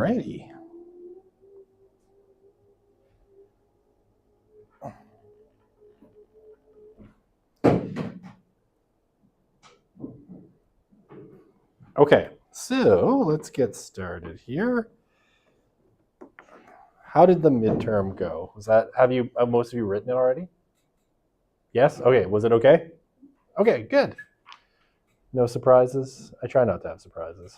righty. Okay, so let's get started here. How did the midterm go? Have most of you written it already? Yes? Okay, was it okay? Okay, good. No surprises? I try not to have surprises.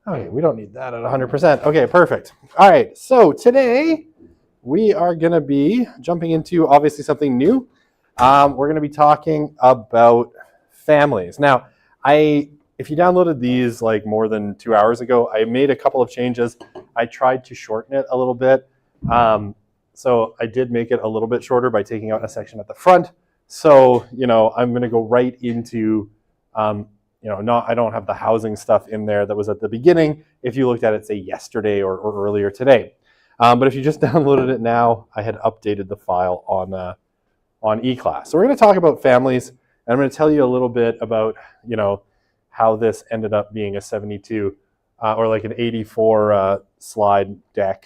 Okay, we don't need that at 100%. Okay, perfect. All right, so today we are going to be jumping into obviously something new. We're going to be talking about families. Now, if you downloaded these like more than 2 hours ago, I made a couple of changes. I tried to shorten it a little bit. So I did make it a little bit shorter by taking out a section at the front. So, I'm going to go right into, I don't have the housing stuff in there that was at the beginning. If you looked at it, say yesterday or earlier today. But if you just downloaded it now, I had updated the file on eClass. So we're going to talk about families, and I'm going to tell you a little bit about, how this ended up being a 72 or like an 84 slide deck,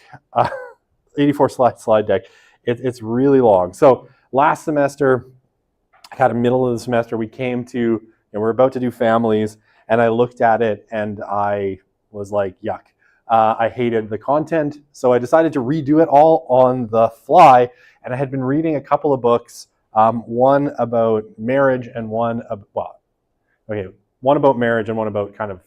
84 slide deck. It's really long. So last semester, kind of middle of the semester, we came to, we're about to do families, and I looked at it and I was like, yuck. I hated the content, so I decided to redo it all on the fly, and I had been reading a couple of books, one about marriage and one about marriage and one about kind of,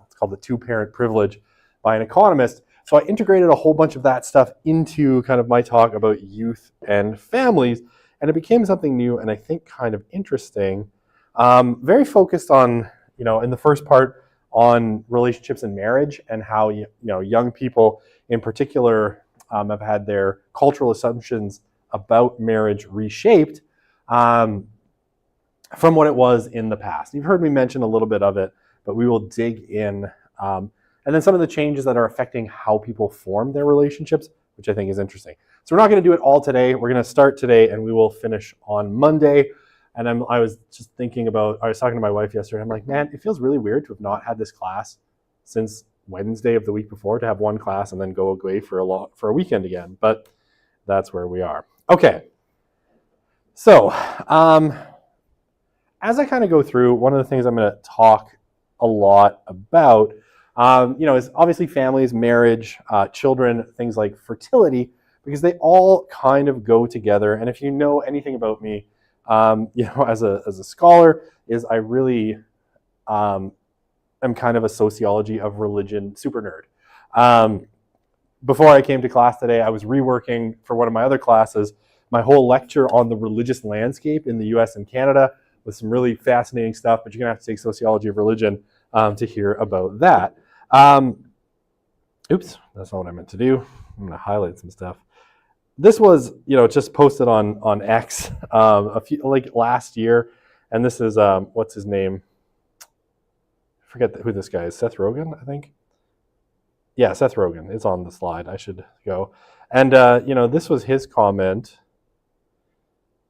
it's called The Two-Parent Privilege by an economist. So I integrated a whole bunch of that stuff into kind of my talk about youth and families, and it became something new and I think kind of interesting. Very focused on, in the first part, on relationships and marriage and how, young people in particular have had their cultural assumptions about marriage reshaped from what it was in the past. You've heard me mention a little bit of it, but we will dig in. And then some of the changes that are affecting how people form their relationships, which I think is interesting. So we're not going to do it all today. We're going to start today and we will finish on Monday. And I was talking to my wife yesterday. I'm like, man, it feels really weird to have not had this class since Wednesday of the week before, to have one class and then go away for a weekend again. But that's where we are. Okay. So as I kind of go through, one of the things I'm going to talk a lot about, is obviously families, marriage, children, things like fertility, because they all kind of go together. And if you know anything about me, as a scholar, is I really am kind of a sociology of religion super nerd. Before I came to class today, I was reworking for one of my other classes my whole lecture on the religious landscape in the US and Canada with some really fascinating stuff, but you're going to have to take sociology of religion to hear about that. Oops, that's not what I meant to do. I'm going to highlight some stuff. This was, just posted on X last year, and this is what's his name? I forget who this guy is. Seth Rogen, I think. Yeah, Seth Rogen is on the slide. I should go. And this was his comment.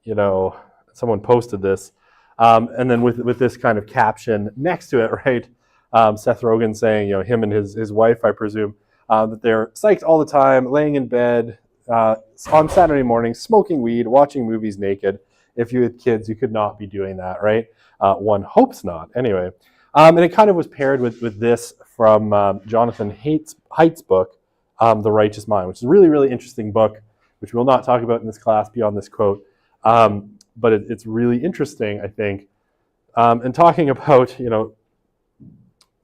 Someone posted this, and then with this kind of caption next to it, right? Seth Rogen saying, him and his wife, I presume, that they're psyched all the time, laying in bed. On Saturday morning, smoking weed, watching movies naked. If you had kids, you could not be doing that, right? One hopes not. Anyway, and it kind of was paired with this from Jonathan Haidt's book, The Righteous Mind, which is a really, really interesting book, which we will not talk about in this class beyond this quote. But it's really interesting, I think, and talking about, the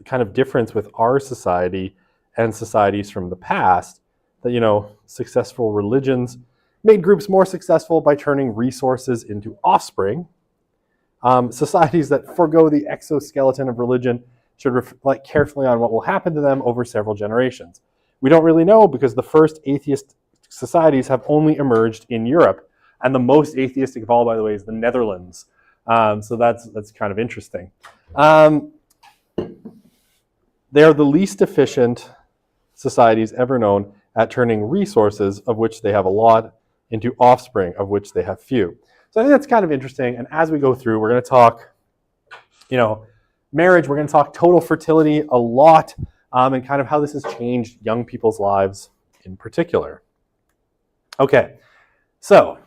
kind of difference with our society and societies from the past, that, successful religions made groups more successful by turning resources into offspring. Societies that forego the exoskeleton of religion should reflect carefully on what will happen to them over several generations. We don't really know because the first atheist societies have only emerged in Europe. And the most atheistic of all, by the way, is the Netherlands. So that's kind of interesting. They are the least efficient societies ever known at turning resources, of which they have a lot, into offspring, of which they have few. So I think that's kind of interesting. And as we go through, we're going to talk, marriage. We're going to talk total fertility a lot. and kind of how this has changed young people's lives in particular. Okay, so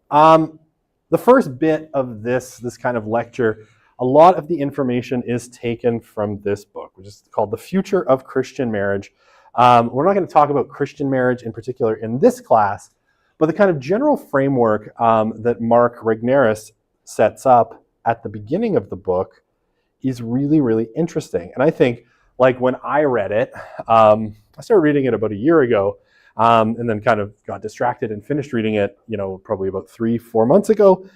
the first bit of this kind of lecture, a lot of the information is taken from this book, which is called The Future of Christian Marriage. We're not going to talk about Christian marriage in particular in this class, but the kind of general framework that Mark Regnerus sets up at the beginning of the book is really, really interesting. And I think, like when I read it, I started reading it about a year ago, and then kind of got distracted and finished reading it, probably about 3-4 months ago.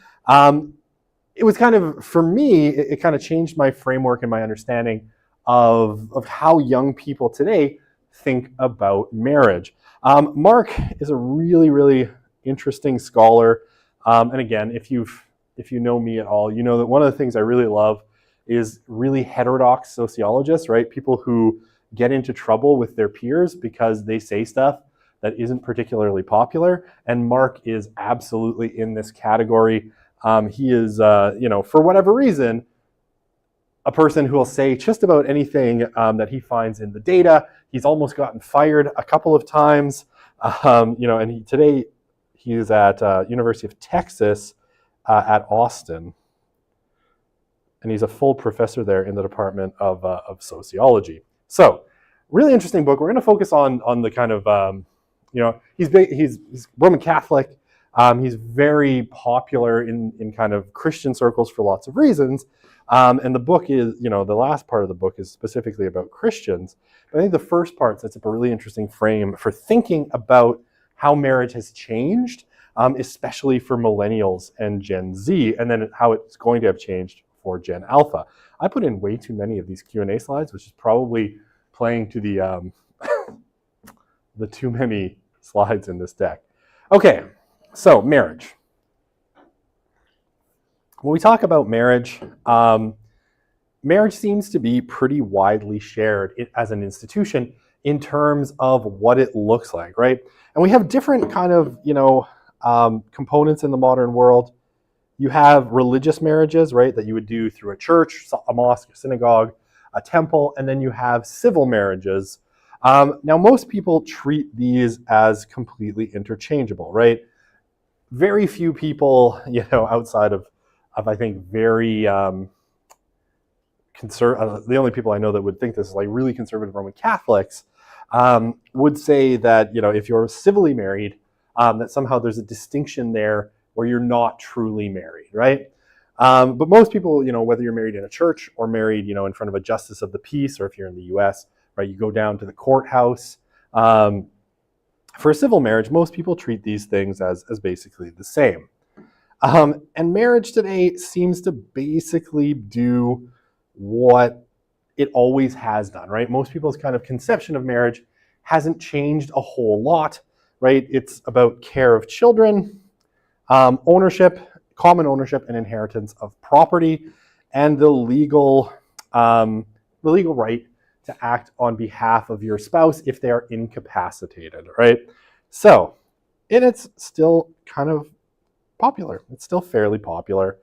It was kind of, for me, it kind of changed my framework and my understanding of how young people today think about marriage. Mark is a really, really interesting scholar. And again, if you know me at all, you know that one of the things I really love is really heterodox sociologists, right? People who get into trouble with their peers because they say stuff that isn't particularly popular. And Mark is absolutely in this category. He is, for whatever reason, a person who will say just about anything that he finds in the data. He's almost gotten fired a couple of times. And today he is at University of Texas at Austin. And he's a full professor there in the Department of Sociology. So, really interesting book. We're going to focus on the kind of, he's Roman Catholic. He's very popular in kind of Christian circles for lots of reasons. And the book is, the last part of the book is specifically about Christians. But I think the first part sets up a really interesting frame for thinking about how marriage has changed, especially for millennials and Gen Z, and then how it's going to have changed for Gen Alpha. I put in way too many of these Q&A slides, which is probably playing to the the too many slides in this deck. Okay, so marriage. When we talk about marriage, marriage seems to be pretty widely shared as an institution in terms of what it looks like, right? And we have different kind of, components in the modern world. You have religious marriages, right, that you would do through a church, a mosque, a synagogue, a temple, and then you have civil marriages. Now, most people treat these as completely interchangeable, right? Very few people, outside of I think very the only people I know that would think this is like really conservative Roman Catholics would say that, if you're civilly married, that somehow there's a distinction there where you're not truly married, right? But most people, whether you're married in a church or married, in front of a justice of the peace, or if you're in the US, right, you go down to the courthouse. For a civil marriage, most people treat these things as basically the same. And marriage today seems to basically do what it always has done, right? Most people's kind of conception of marriage hasn't changed a whole lot, right? It's about care of children, ownership, common ownership and inheritance of property, and the legal right to act on behalf of your spouse if they are incapacitated, right? So, and it's still kind of popular. It's still fairly popular.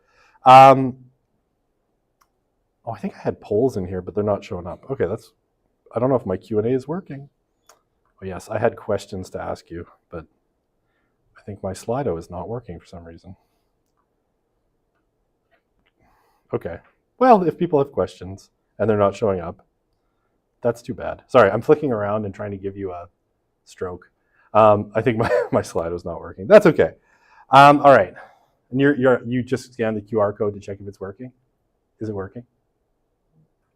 I think I had polls in here, but they're not showing up. Okay, I don't know if my Q&A is working. Oh yes, I had questions to ask you, but I think my Slido is not working for some reason. Okay, well, if people have questions and they're not showing up, that's too bad. Sorry, I'm flicking around and trying to give you a stroke. I think my Slido's not working. That's okay. All right, and you just scanned the QR code to check if it's working. Is it working?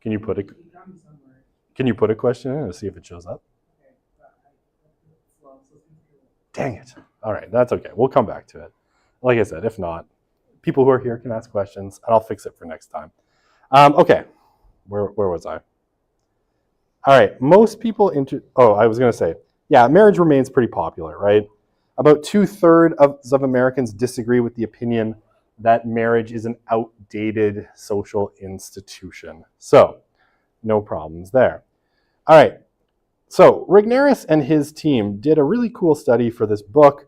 Can you put a question in to see if it shows up? Dang it. All right, that's okay. We'll come back to it. Like I said, if not, people who are here can ask questions, and I'll fix it for next time. Okay, where was I? All right, most people I was going to say, yeah, marriage remains pretty popular, right? About 2/3 of Americans disagree with the opinion that marriage is an outdated social institution. So, no problems there. All right, so Regnerus and his team did a really cool study for this book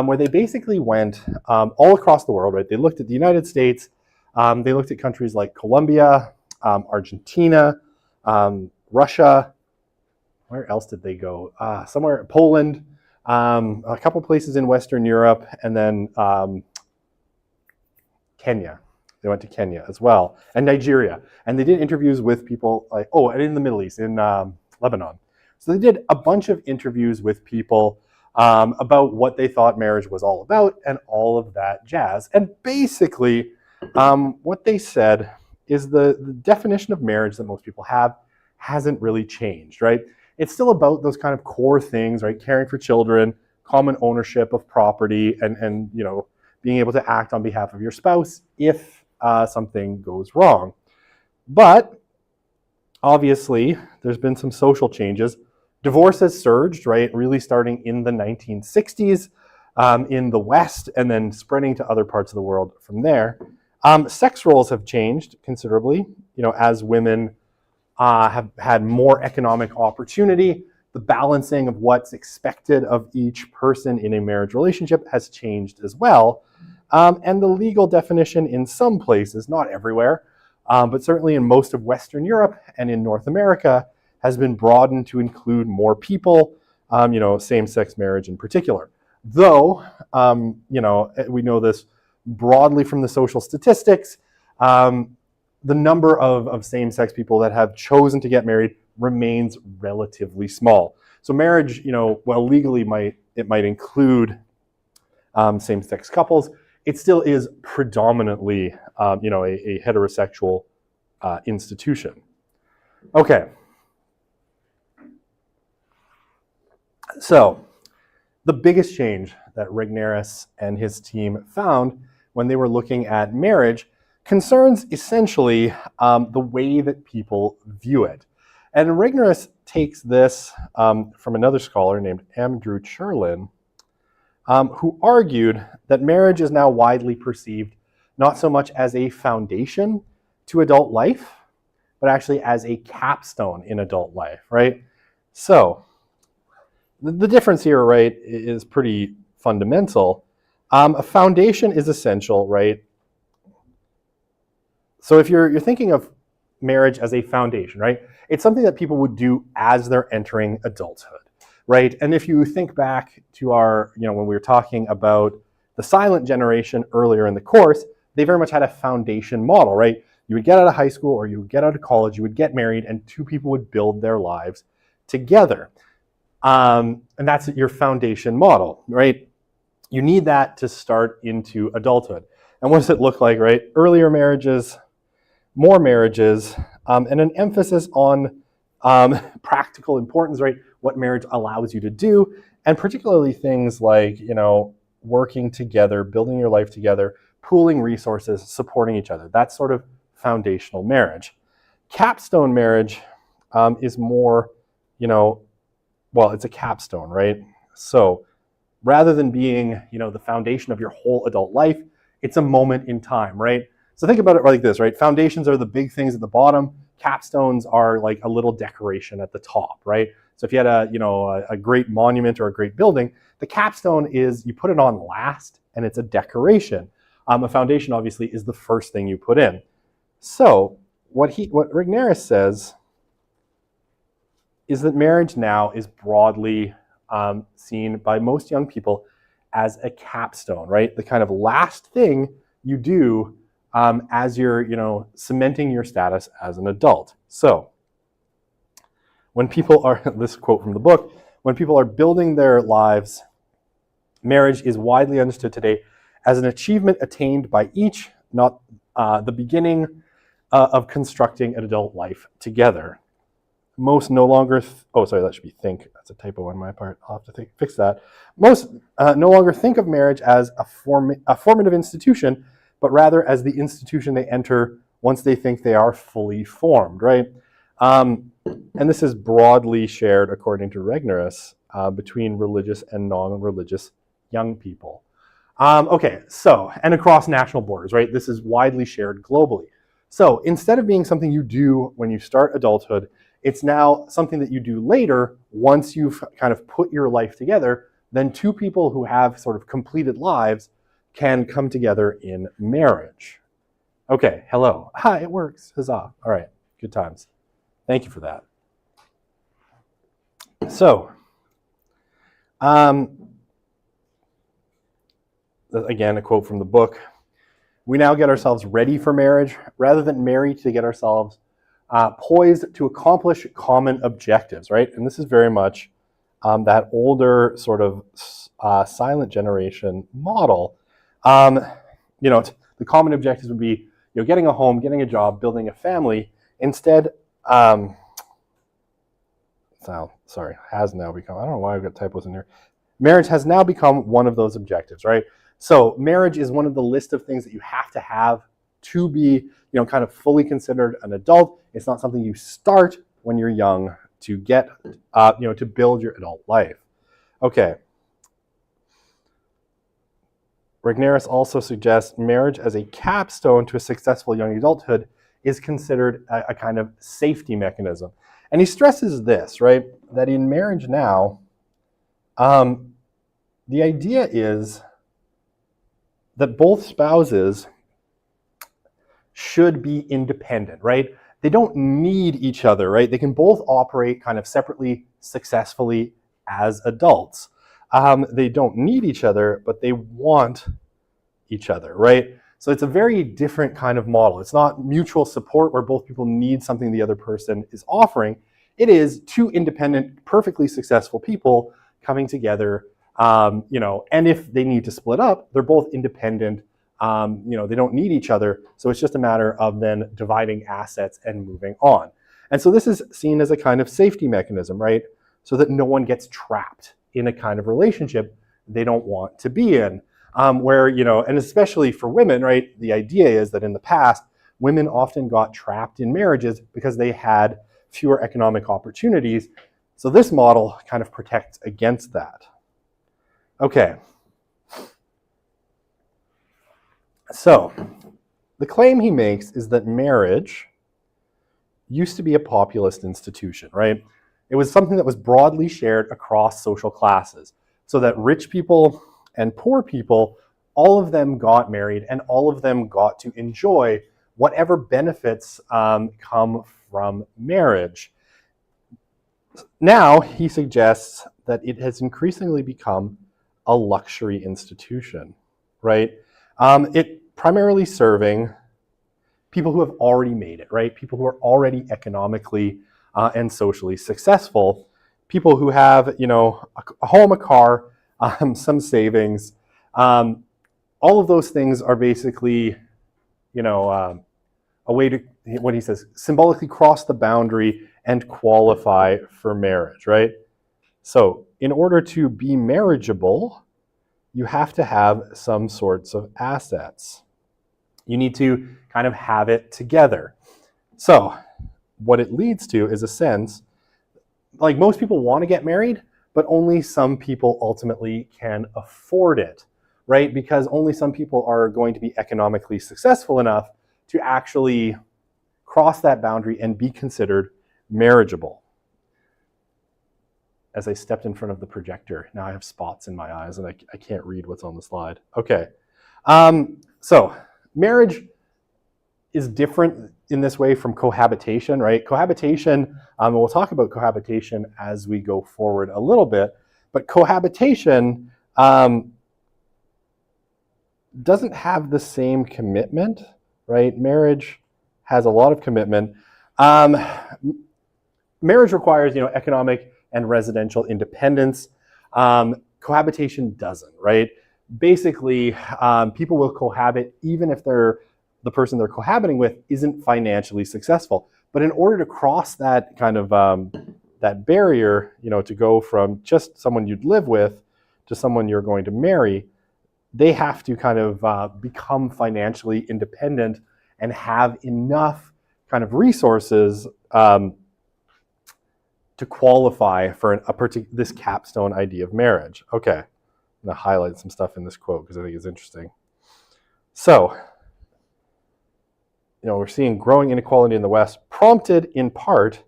where they basically went all across the world, right? They looked at the United States, they looked at countries like Colombia, Argentina, Russia, where else did they go? Somewhere, Poland, a couple places in Western Europe, and then Kenya. They went to Kenya as well, and Nigeria. And they did interviews with people like, and in the Middle East, in Lebanon. So they did a bunch of interviews with people about what they thought marriage was all about and all of that jazz. And basically, what they said is the definition of marriage that most people have hasn't really changed, right? It's still about those kind of core things, right? Caring for children, common ownership of property, and being able to act on behalf of your spouse if something goes wrong. But obviously, there's been some social changes. Divorce has surged, right? Really starting in the 1960s in the West and then spreading to other parts of the world from there. Sex roles have changed considerably, as women have had more economic opportunity. The balancing of what's expected of each person in a marriage relationship has changed as well. And the legal definition in some places, not everywhere, but certainly in most of Western Europe and in North America, has been broadened to include more people, same-sex marriage in particular. Though, we know this broadly from the social statistics, the number of same-sex people that have chosen to get married remains relatively small. So marriage, while legally it might include same-sex couples, it still is predominantly, a heterosexual institution. Okay. So the biggest change that Regnerus and his team found when they were looking at marriage concerns essentially the way that people view it. And Regnerus takes this from another scholar named Andrew Cherlin, who argued that marriage is now widely perceived not so much as a foundation to adult life, but actually as a capstone in adult life, right? So the difference here, right, is pretty fundamental. A foundation is essential, right? So if you're thinking of marriage as a foundation, right, it's something that people would do as they're entering adulthood, right? And if you think back to our, when we were talking about the silent generation earlier in the course, they very much had a foundation model, right? You would get out of high school or you would get out of college, you would get married, and two people would build their lives together. And that's your foundation model, right? You need that to start into adulthood. And what does it look like, right? Earlier marriages, more marriages, and an emphasis on practical importance, right? What marriage allows you to do, and particularly things like, working together, building your life together, pooling resources, supporting each other. That's sort of foundational marriage. Capstone marriage is more, it's a capstone, right? So rather than being, the foundation of your whole adult life, it's a moment in time, right? So think about it like this, right? Foundations are the big things at the bottom. Capstones are like a little decoration at the top, right? So if you had a great monument or a great building, the capstone is, you put it on last and it's a decoration. A foundation obviously is the first thing you put in. So what Regnerus says is that marriage now is broadly seen by most young people as a capstone, right? The kind of last thing you do as you're, cementing your status as an adult. So when people are, this quote from the book, when people are building their lives, marriage is widely understood today as an achievement attained by each, not the beginning of constructing an adult life together. Most no longer, that should be think. That's a typo on my part. I'll have to fix that. Most no longer think of marriage as a formative institution, but rather as the institution they enter once they think they are fully formed, right? And this is broadly shared, according to Regnerus, between religious and non-religious young people. And across national borders, right? This is widely shared globally. So instead of being something you do when you start adulthood, it's now something that you do later once you've kind of put your life together. Then two people who have sort of completed lives can come together in marriage. Okay, hello. Hi, it works. Huzzah. All right, good times. Thank you for that. So, again, a quote from the book. We now get ourselves ready for marriage rather than marry to get ourselves poised to accomplish common objectives, right? And this is very much that older sort of silent generation model. The common objectives would be, getting a home, getting a job, building a family. Instead, has now become, I don't know why I've got typos in here. Marriage has now become one of those objectives, right? So marriage is one of the list of things that you have to be, kind of fully considered an adult. It's not something you start when you're young to get, to build your adult life. Okay. Regnerus also suggests marriage as a capstone to a successful young adulthood is considered a kind of safety mechanism. And he stresses this, right, that in marriage now, the idea is that both spouses should be independent, right? They don't need each other, right? They can both operate kind of separately, successfully as adults. They don't need each other, but they want each other, right? So it's a very different kind of model. It's not mutual support where both people need something the other person is offering. It is two independent, perfectly successful people coming together, and if they need to split up, they're both independent. They don't need each other. So it's just a matter of then dividing assets and moving on. And so this is seen as a kind of safety mechanism, right? So that no one gets trapped in a kind of relationship they don't want to be in. And especially for women, right? The idea is that in the past, women often got trapped in marriages because they had fewer economic opportunities. So this model kind of protects against that. Okay. So the claim he makes is that marriage used to be a populist institution, right? It was something that was broadly shared across social classes, so that rich people and poor people, all of them got married and all of them got to enjoy whatever benefits come from marriage. Now, he suggests that it has increasingly become a luxury institution, right? It primarily serving people who have already made it, right? People who are already economically and socially successful, people who have, a home, a car, some savings. All of those things are basically, a way to, what he says, symbolically cross the boundary and qualify for marriage, right? So in order to be marriageable, you have to have some sorts of assets. You need to kind of have it together. So what it leads to is a sense, like most people want to get married, but only some people ultimately can afford it, right? Because only some people are going to be economically successful enough to actually cross that boundary and be considered marriageable. As I stepped in front of the projector, now I have spots in my eyes and I can't read what's on the slide. Okay, so marriage is different in this way from cohabitation, right? Cohabitation, we'll talk about cohabitation as we go forward a little bit, but cohabitation doesn't have the same commitment, right? Marriage has a lot of commitment. Marriage requires, economic and residential independence. Cohabitation doesn't, right? Basically, people will cohabit even if the person they're cohabiting with isn't financially successful. But in order to cross that kind of that barrier, to go from just someone you'd live with to someone you're going to marry, they have to kind of become financially independent and have enough kind of resources to qualify for this capstone idea of marriage. Okay, I'm going to highlight some stuff in this quote because I think it's interesting. So, we're seeing growing inequality in the West, prompted in part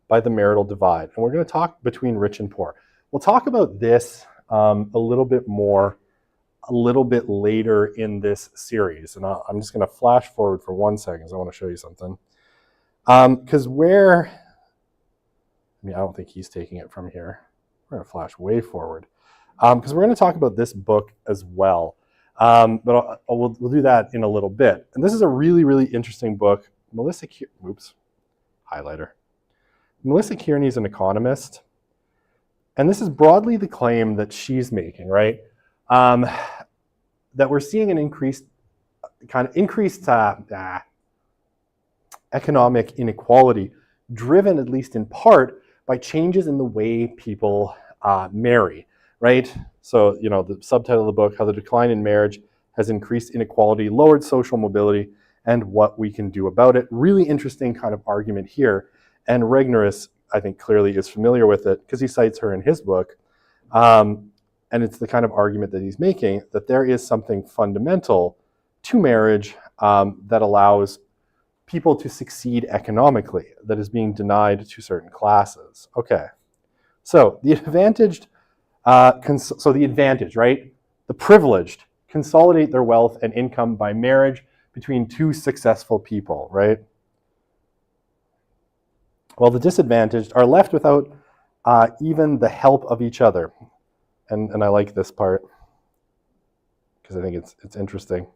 by the marital divide. And we're going to talk between rich and poor. We'll talk about this a little bit more, a little bit later in this series. And I'm just going to flash forward for 1 second. I want to show you something. Because I mean, I don't think he's taking it from here. We're going to flash way forward because we're going to talk about this book as well. But we'll do that in a little bit. And this is a really, really interesting book. Melissa Kearney is an economist. And this is broadly the claim that she's making, right? That we're seeing an increased economic inequality, driven at least in part by changes in the way people marry, right? So, the subtitle of the book, How the Decline in Marriage Has Increased Inequality, Lowered Social Mobility, and What We Can Do About It. Really interesting kind of argument here. And Regnerus, I think, clearly is familiar with it because he cites her in his book. And it's the kind of argument that he's making, that there is something fundamental to marriage that allows people to succeed economically that is being denied to certain classes. Okay, so the advantaged, right? The privileged consolidate their wealth and income by marriage between two successful people, right? While the disadvantaged are left without even the help of each other. And I like this part because I think it's interesting.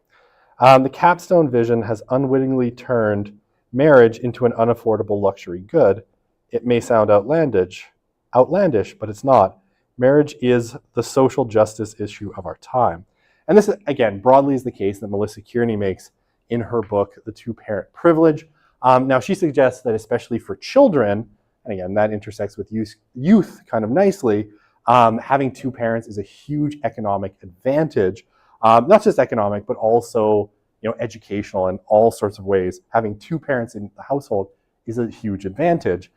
The capstone vision has unwittingly turned marriage into an unaffordable luxury good. It may sound outlandish, but it's not. Marriage is the social justice issue of our time. And this, again, broadly is the case that Melissa Kearney makes in her book, The Two-Parent Privilege. Now, she suggests that especially for children, and again, that intersects with youth kind of nicely, having two parents is a huge economic advantage. Not just economic, but also educational in all sorts of ways. Having two parents in the household is a huge advantage.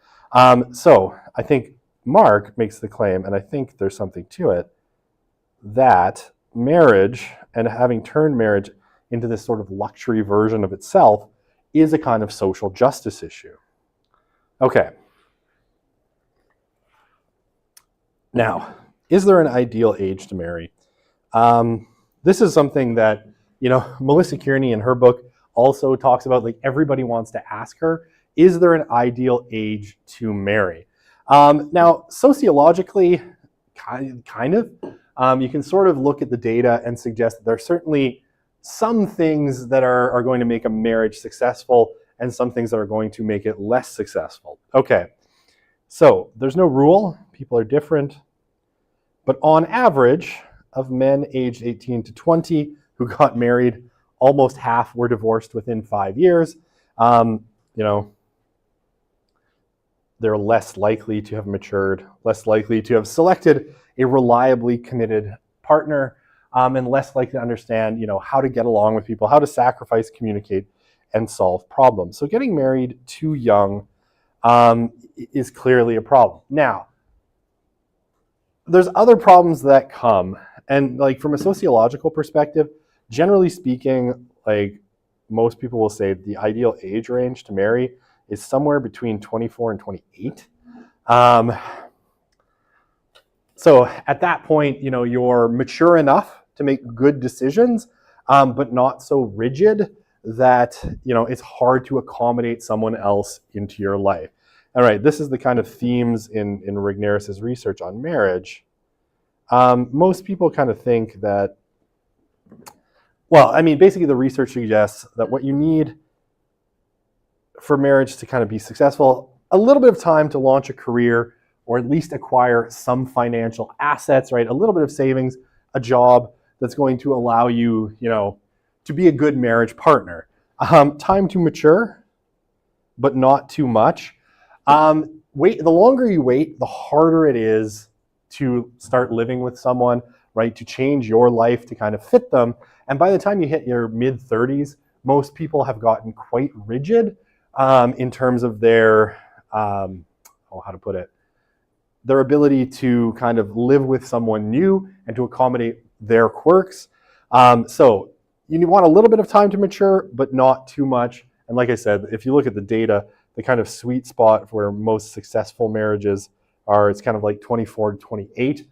So I think Mark makes the claim, and I think there's something to it, that marriage and having turned marriage into this sort of luxury version of itself is a kind of social justice issue. Okay. Now, is there an ideal age to marry? This is something that, Melissa Kearney in her book also talks about, like everybody wants to ask her, is there an ideal age to marry? Now, sociologically, kind of, you can sort of look at the data and suggest that there are certainly some things that are going to make a marriage successful and some things that are going to make it less successful. Okay, so there's no rule. People are different. But on average, of men aged 18 to 20 who got married, almost half were divorced within 5 years. They're less likely to have matured, less likely to have selected a reliably committed partner, and less likely to understand, how to get along with people, how to sacrifice, communicate, and solve problems. So getting married too young is clearly a problem. Now, there's other problems that come, and like from a sociological perspective, generally speaking, like most people will say the ideal age range to marry is somewhere between 24 and 28. So at that point, you're mature enough to make good decisions, but not so rigid that, it's hard to accommodate someone else into your life. All right, this is the kind of themes in Regnerus's research on marriage. Most people kind of think that, basically the research suggests that what you need for marriage to kind of be successful, a little bit of time to launch a career or at least acquire some financial assets, right? A little bit of savings, a job that's going to allow you, to be a good marriage partner. Time to mature, but not too much. The longer you wait, the harder it is to start living with someone, right? To change your life to kind of fit them. And by the time you hit your mid-30s, most people have gotten quite rigid in terms of their, their ability to kind of live with someone new and to accommodate their quirks. So you want a little bit of time to mature, but not too much. And like I said, if you look at the data, the kind of sweet spot where most successful marriages are, it's kind of like 24 to 28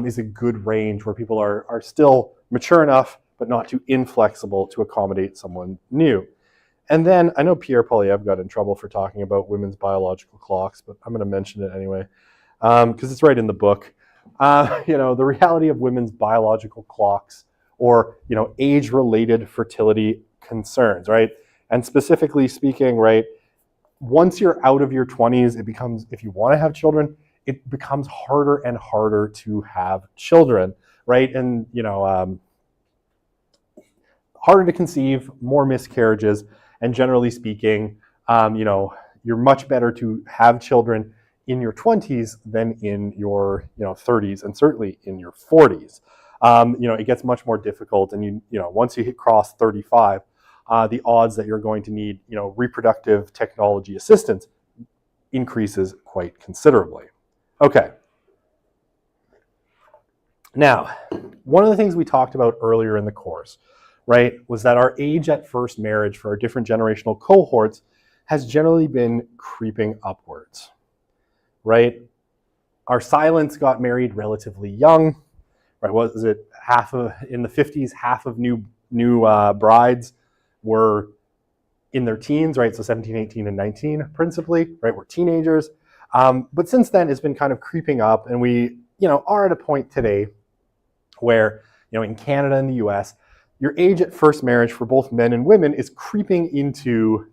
is a good range where people are still mature enough, but not too inflexible to accommodate someone new. And then I know Pierre Poilievre got in trouble for talking about women's biological clocks, but I'm going to mention it anyway because it's right in the book. The reality of women's biological clocks, or age-related fertility concerns, right? And specifically speaking, right, once you're out of your 20s, it becomes, if you want to have children, it becomes harder and harder to have children, right? And harder to conceive, more miscarriages, and generally speaking, you're much better to have children in your 20s than in your 30s, and certainly in your 40s. It gets much more difficult, and once you cross 35, the odds that you're going to need reproductive technology assistance increases quite considerably. Okay. Now, one of the things we talked about earlier in the course, right, was that our age at first marriage for our different generational cohorts has generally been creeping upwards, right? Our silents got married relatively young, right? Was it in the 50s, half of new brides were in their teens, right? So 17, 18, and 19 principally, right? Were teenagers. But since then, it's been kind of creeping up, and we, are at a point today where, in Canada and the US, your age at first marriage for both men and women is creeping into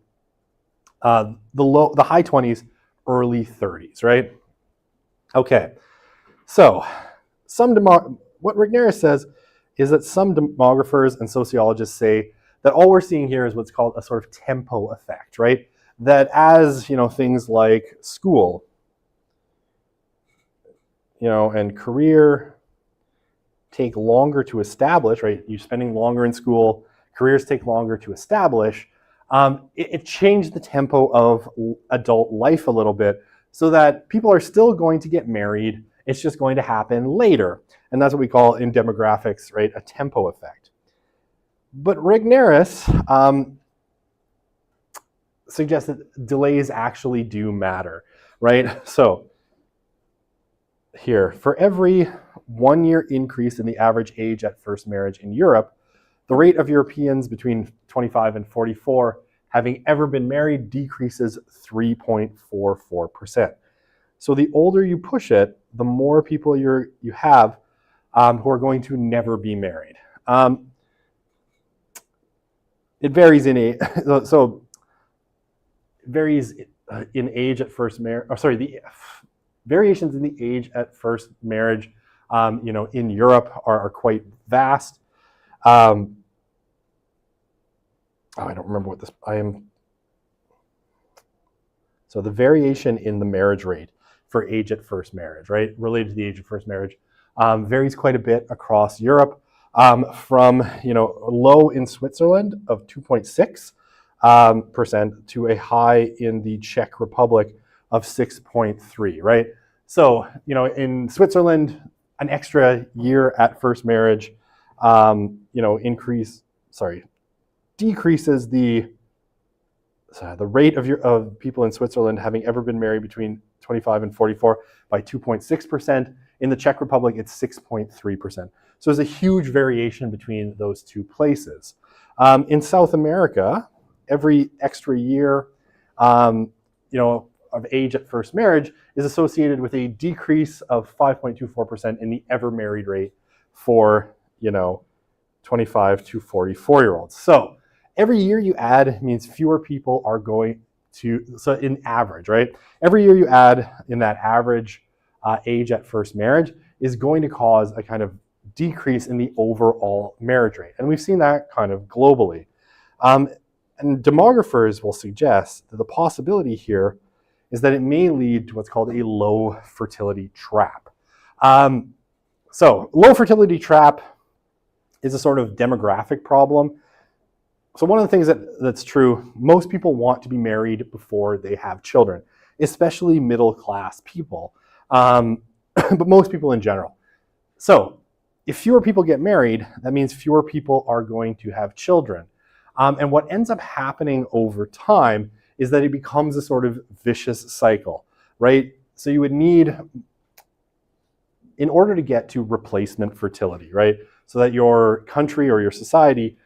the high 20s, early 30s, right? Okay, so what Regnerus says is that some demographers and sociologists say that all we're seeing here is what's called a sort of tempo effect, right? That as things like school, and career take longer to establish, right? You're spending longer in school, careers take longer to establish. It changed the tempo of adult life a little bit, so that people are still going to get married. It's just going to happen later. And that's what we call in demographics, right, a tempo effect. But Regnerus suggests that delays actually do matter, right? So here, for every 1 year increase in the average age at first marriage in Europe, the rate of Europeans between 25 and 44 having ever been married decreases 3.44%. So the older you push it, the more people you have who are going to never be married. It varies in age. So it varies in age at first marriage. The variations in the age at first marriage, in Europe are quite vast. I don't remember what So the variation in the marriage rate for age at first marriage, right, related to the age of first marriage, varies quite a bit across Europe, from low in Switzerland of 2.6% to a high in the Czech Republic of 6.3, right? So in Switzerland, an extra year at first marriage, decreases the rate of people in Switzerland having ever been married between 25 and 44 by 2.6%. In the Czech Republic, it's 6.3%. So there's a huge variation between those two places. In South America, every extra year, of age at first marriage is associated with a decrease of 5.24% in the ever married rate for 25 to 44-year-olds. So every year you add means fewer people are going to, so in average, right? Every year you add in that average age at first marriage is going to cause a kind of decrease in the overall marriage rate. And we've seen that kind of globally. And demographers will suggest that the possibility here is that it may lead to what's called a low fertility trap. So low fertility trap is a sort of demographic problem. So one of the things that's true, most people want to be married before they have children, especially middle-class people, but most people in general. So if fewer people get married, that means fewer people are going to have children. And what ends up happening over time is that it becomes a sort of vicious cycle, right? So you would need, in order to get to replacement fertility, right? So that your country or your society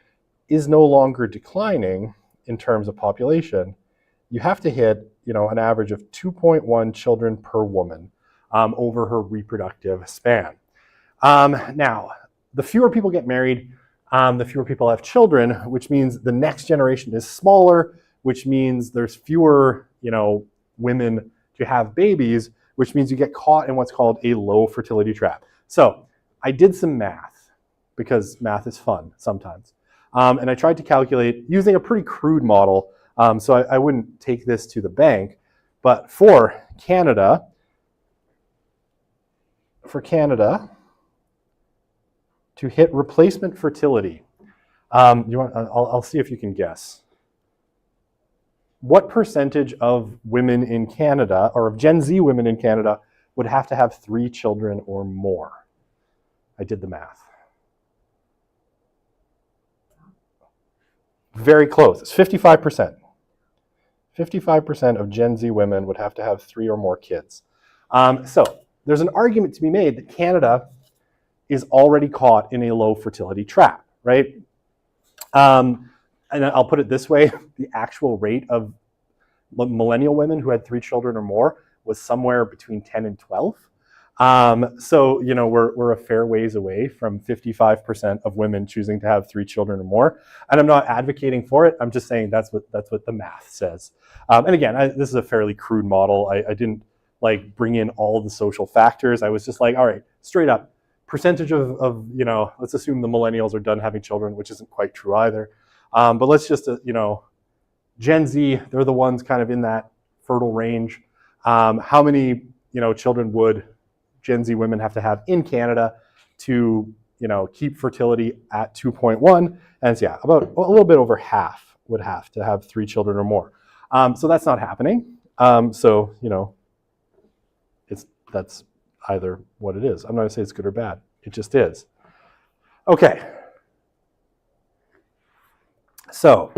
is no longer declining, in terms of population, you have to hit, an average of 2.1 children per woman over her reproductive span. Now, the fewer people get married, the fewer people have children, which means the next generation is smaller, which means there's fewer, women to have babies, which means you get caught in what's called a low fertility trap. So I did some math, because math is fun sometimes. And I tried to calculate using a pretty crude model, so I wouldn't take this to the bank. But for Canada, to hit replacement fertility, I'll see if you can guess. What percentage of women in Canada, or of Gen Z women in Canada, would have to have 3 children or more? I did the math. Very close. It's 55%. 55% of Gen Z women would have to have 3 or more kids. So there's an argument to be made that Canada is already caught in a low fertility trap, right? And I'll put it this way, the actual rate of millennial women who had 3 children or more was somewhere between 10 and 12. So, we're a fair ways away from 55% of women choosing to have 3 children or more. And I'm not advocating for it. I'm just saying that's what the math says. And again, this is a fairly crude model. I didn't bring in all the social factors. I was just all right, straight up, percentage of let's assume the millennials are done having children, which isn't quite true either. But let's just, Gen Z, they're the ones kind of in that fertile range. How many, children would Gen Z women have to have in Canada to, keep fertility at 2.1? And so, yeah, about a little bit over half would have to have 3 children or more. So that's not happening. That's either what it is. I'm not gonna say it's good or bad. It just is. Okay. So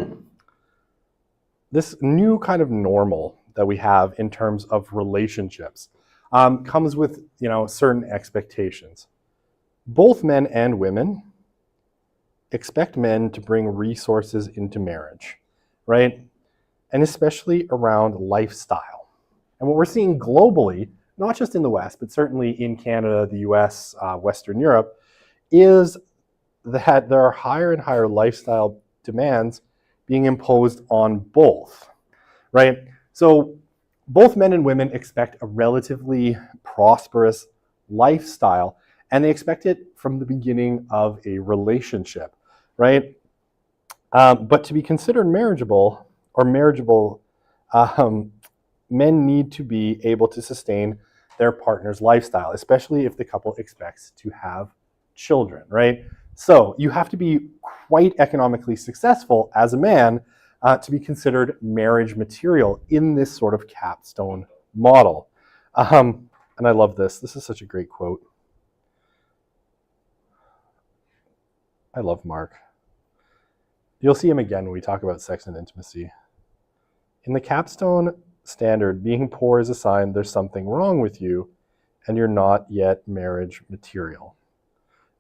this new kind of normal that we have in terms of relationships comes with, certain expectations. Both men and women expect men to bring resources into marriage, right? And especially around lifestyle. And what we're seeing globally, not just in the West, but certainly in Canada, the US, Western Europe, is that there are higher and higher lifestyle demands being imposed on both, right? So both men and women expect a relatively prosperous lifestyle, and they expect it from the beginning of a relationship, right? But to be considered marriageable, men need to be able to sustain their partner's lifestyle, especially if the couple expects to have children, right? So you have to be quite economically successful as a man to be considered marriage material in this sort of capstone model. And I love this. This is such a great quote. I love Mark. You'll see him again when we talk about sex and intimacy. In the capstone standard, being poor is a sign there's something wrong with you and you're not yet marriage material,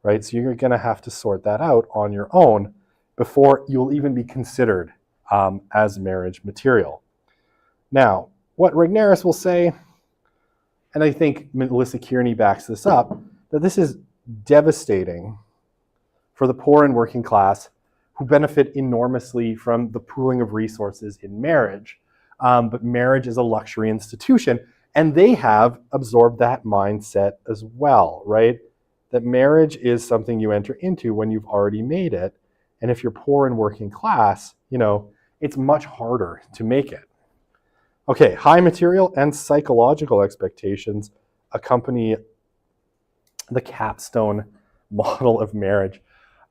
right? So you're going to have to sort that out on your own before you'll even be considered as marriage material. Now, what Regnerus will say, and I think Melissa Kearney backs this up, that this is devastating for the poor and working class who benefit enormously from the pooling of resources in marriage. But marriage is a luxury institution, and they have absorbed that mindset as well, right? That marriage is something you enter into when you've already made it. And if you're poor and working class, it's much harder to make it. Okay, high material and psychological expectations accompany the capstone model of marriage.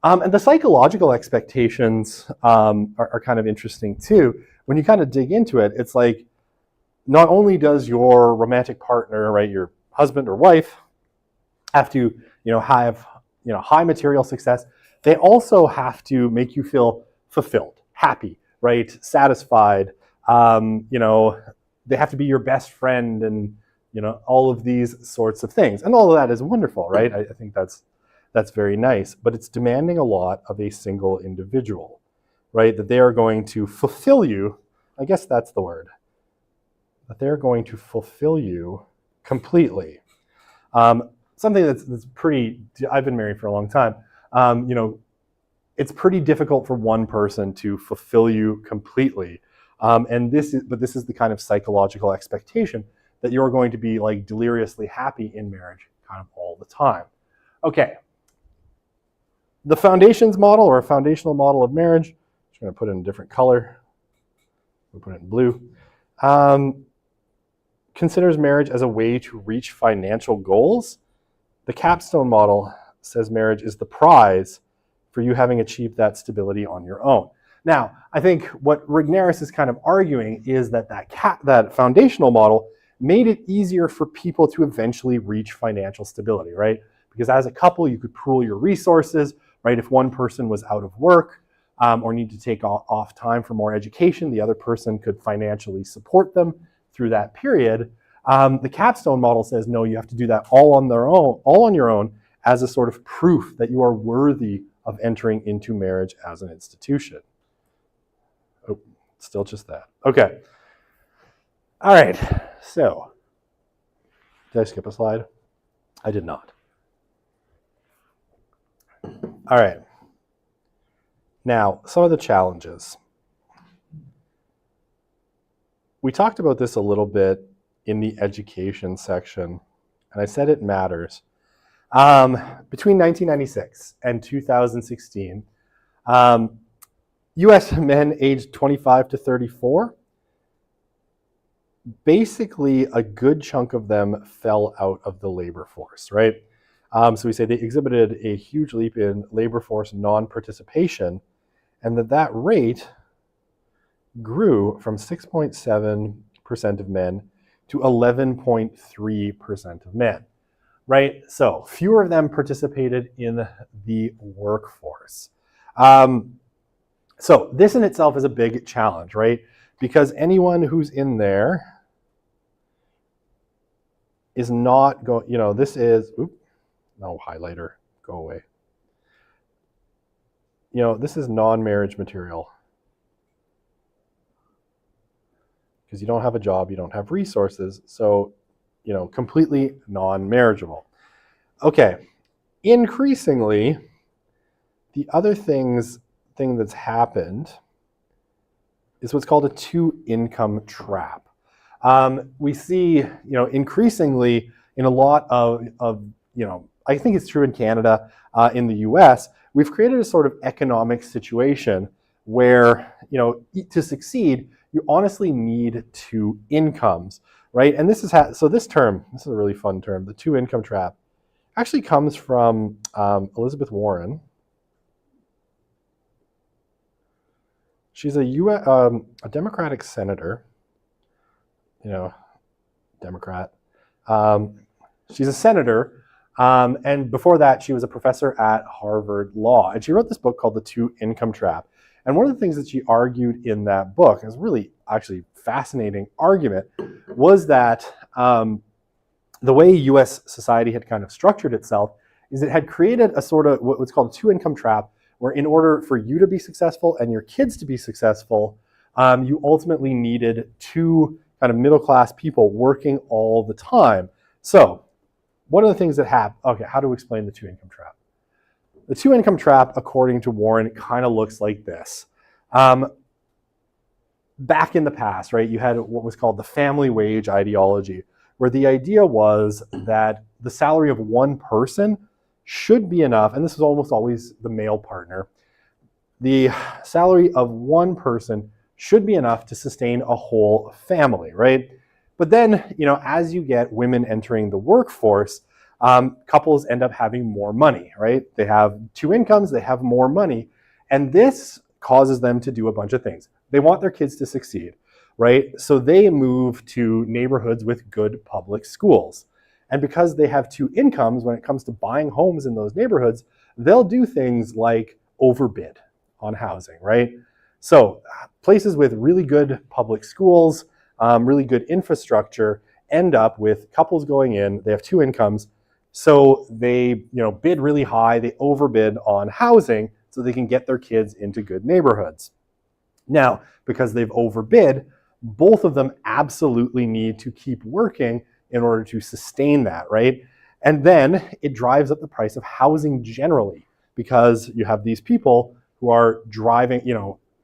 And the psychological expectations are kind of interesting too. When you kind of dig into it, it's like, not only does your romantic partner, right, your husband or wife, have to, have, high material success, they also have to make you feel fulfilled, happy, right, satisfied. They have to be your best friend, and all of these sorts of things. And all of that is wonderful, right? I think that's very nice, but it's demanding a lot of a single individual, right? That they are going to fulfill you. I guess that's the word. That they're going to fulfill you completely. Something that's pretty, I've been married for a long time. It's pretty difficult for one person to fulfill you completely. And this is the kind of psychological expectation that you're going to be like deliriously happy in marriage kind of all the time. Okay. The foundations model, or a foundational model of marriage, I'm just going to put it in a different color. We'll put it in blue. Considers marriage as a way to reach financial goals. The capstone model says marriage is the prize for you having achieved that stability on your own. Now, I think what Regnerus is kind of arguing is that that foundational model made it easier for people to eventually reach financial stability, right? Because as a couple, you could pool your resources, right? If one person was out of work or needed to take off time for more education, the other person could financially support them through that period. The capstone model says, no, you have to do that all on your own as a sort of proof that you are worthy of entering into marriage as an institution. Oh, still just that. Okay. All right. So, did I skip a slide? I did not. All right. Now, some of the challenges. We talked about this a little bit in the education section, and I said it matters. Between 1996 and 2016, US men aged 25 to 34, basically a good chunk of them fell out of the labor force, right? So we say they exhibited a huge leap in labor force non-participation, and that rate grew from 6.7% of men to 11.3% of men, right? So fewer of them participated in the workforce. So this in itself is a big challenge, right? Because anyone who's in there is not going, this is, no highlighter, go away. This is non-marriage material. Because you don't have a job, you don't have resources, so, completely non-marriageable. Okay, increasingly, the other thing that's happened is what's called a two-income trap. We see, increasingly in a lot of, I think it's true in Canada, in the US, we've created a sort of economic situation where, to succeed, you honestly need two incomes, right? And this is this term, this is a really fun term, the two-income trap, actually comes from Elizabeth Warren. She's a Democratic senator, Democrat. She's a senator, and before that, she was a professor at Harvard Law, and she wrote this book called The Two-Income Trap. And one of the things that she argued in that book, and it's really actually fascinating argument, was that the way US society had kind of structured itself is it had created a sort of what's called a two-income trap, where in order for you to be successful and your kids to be successful, you ultimately needed two kind of middle-class people working all the time. So one of the things that happened, okay, how to explain the two-income trap? The two-income trap, according to Warren, kind of looks like this. Back in the past, right, you had what was called the family wage ideology, where the idea was that the salary of one person should be enough, and this is almost always the male partner, the salary of one person should be enough to sustain a whole family, right? But then, as you get women entering the workforce, couples end up having more money, right? They have two incomes, they have more money, and this causes them to do a bunch of things. They want their kids to succeed, right? So they move to neighborhoods with good public schools. And because they have two incomes, when it comes to buying homes in those neighborhoods, they'll do things like overbid on housing, right? So places with really good public schools, really good infrastructure, end up with couples going in, they have two incomes, so they bid really high, they overbid on housing so they can get their kids into good neighborhoods. Now, because they've overbid, both of them absolutely need to keep working in order to sustain that, right? And then it drives up the price of housing generally, because you have these people who are driving,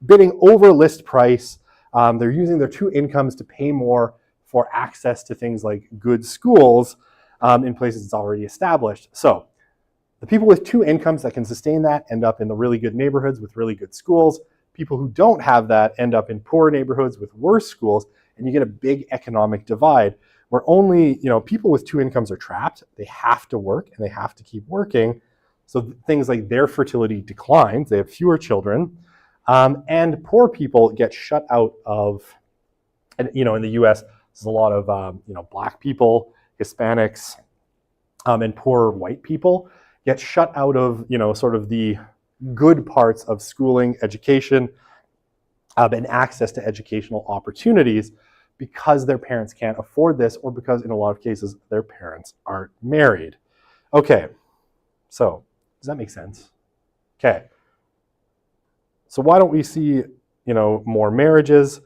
bidding over list price. They're using their two incomes to pay more for access to things like good schools in places it's already established. So the people with two incomes that can sustain that end up in the really good neighborhoods with really good schools. People who don't have that end up in poor neighborhoods with worse schools, and you get a big economic divide where only, people with two incomes are trapped. They have to work and they have to keep working. So things like their fertility declines, they have fewer children, and poor people get shut out of, and in the US, there's a lot of, Black people, Hispanics, and poor white people get shut out of, sort of the good parts of schooling, education, and access to educational opportunities because their parents can't afford this, or because in a lot of cases their parents aren't married. Okay, so does that make sense? Okay, so why don't we see, more marriages?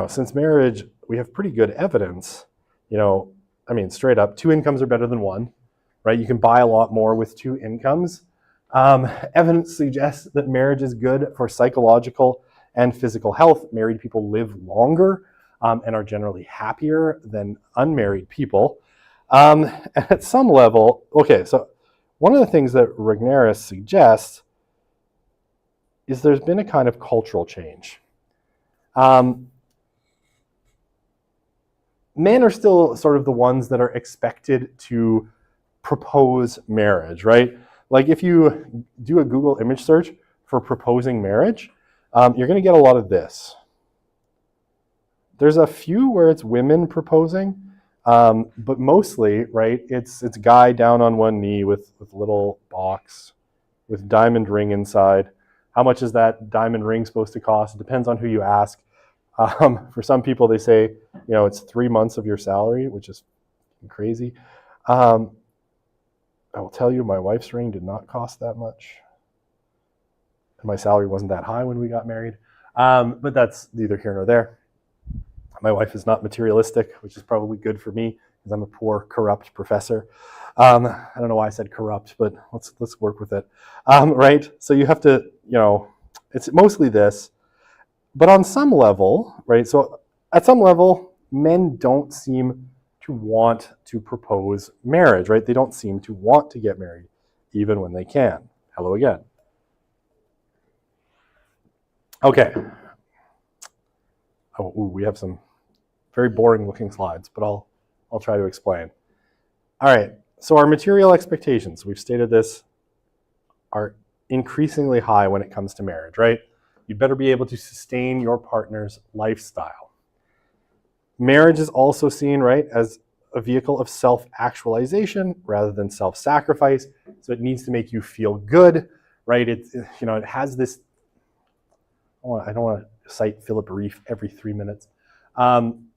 Since marriage, we have pretty good evidence, straight up, two incomes are better than one, right? You can buy a lot more with two incomes. Evidence suggests that marriage is good for psychological and physical health. Married people live longer and are generally happier than unmarried people. At some level, okay, so one of the things that Regnerus suggests is there's been a kind of cultural change. Men are still sort of the ones that are expected to propose marriage, right? Like if you do a Google image search for proposing marriage, you're going to get a lot of this. There's a few where it's women proposing, but mostly, right, it's a guy down on one knee with little box with diamond ring inside. How much is that diamond ring supposed to cost? It depends on who you ask. For some people, they say, it's 3 months of your salary, which is crazy. I will tell you, my wife's ring did not cost that much. And my salary wasn't that high when we got married. But that's neither here nor there. My wife is not materialistic, which is probably good for me because I'm a poor, corrupt professor. I don't know why I said corrupt, but let's work with it. Right? So you have to, it's mostly this. But on some level, right, so at some level, men don't seem to want to propose marriage, right? They don't seem to want to get married, even when they can. Hello again. Okay. Oh, we have some very boring looking slides, but I'll try to explain. All right, so our material expectations, we've stated this, are increasingly high when it comes to marriage, right? You better be able to sustain your partner's lifestyle. Marriage is also seen, right, as a vehicle of self-actualization rather than self-sacrifice. So it needs to make you feel good, right? It has this, I don't want to cite Philip Reef every 3 minutes. I'm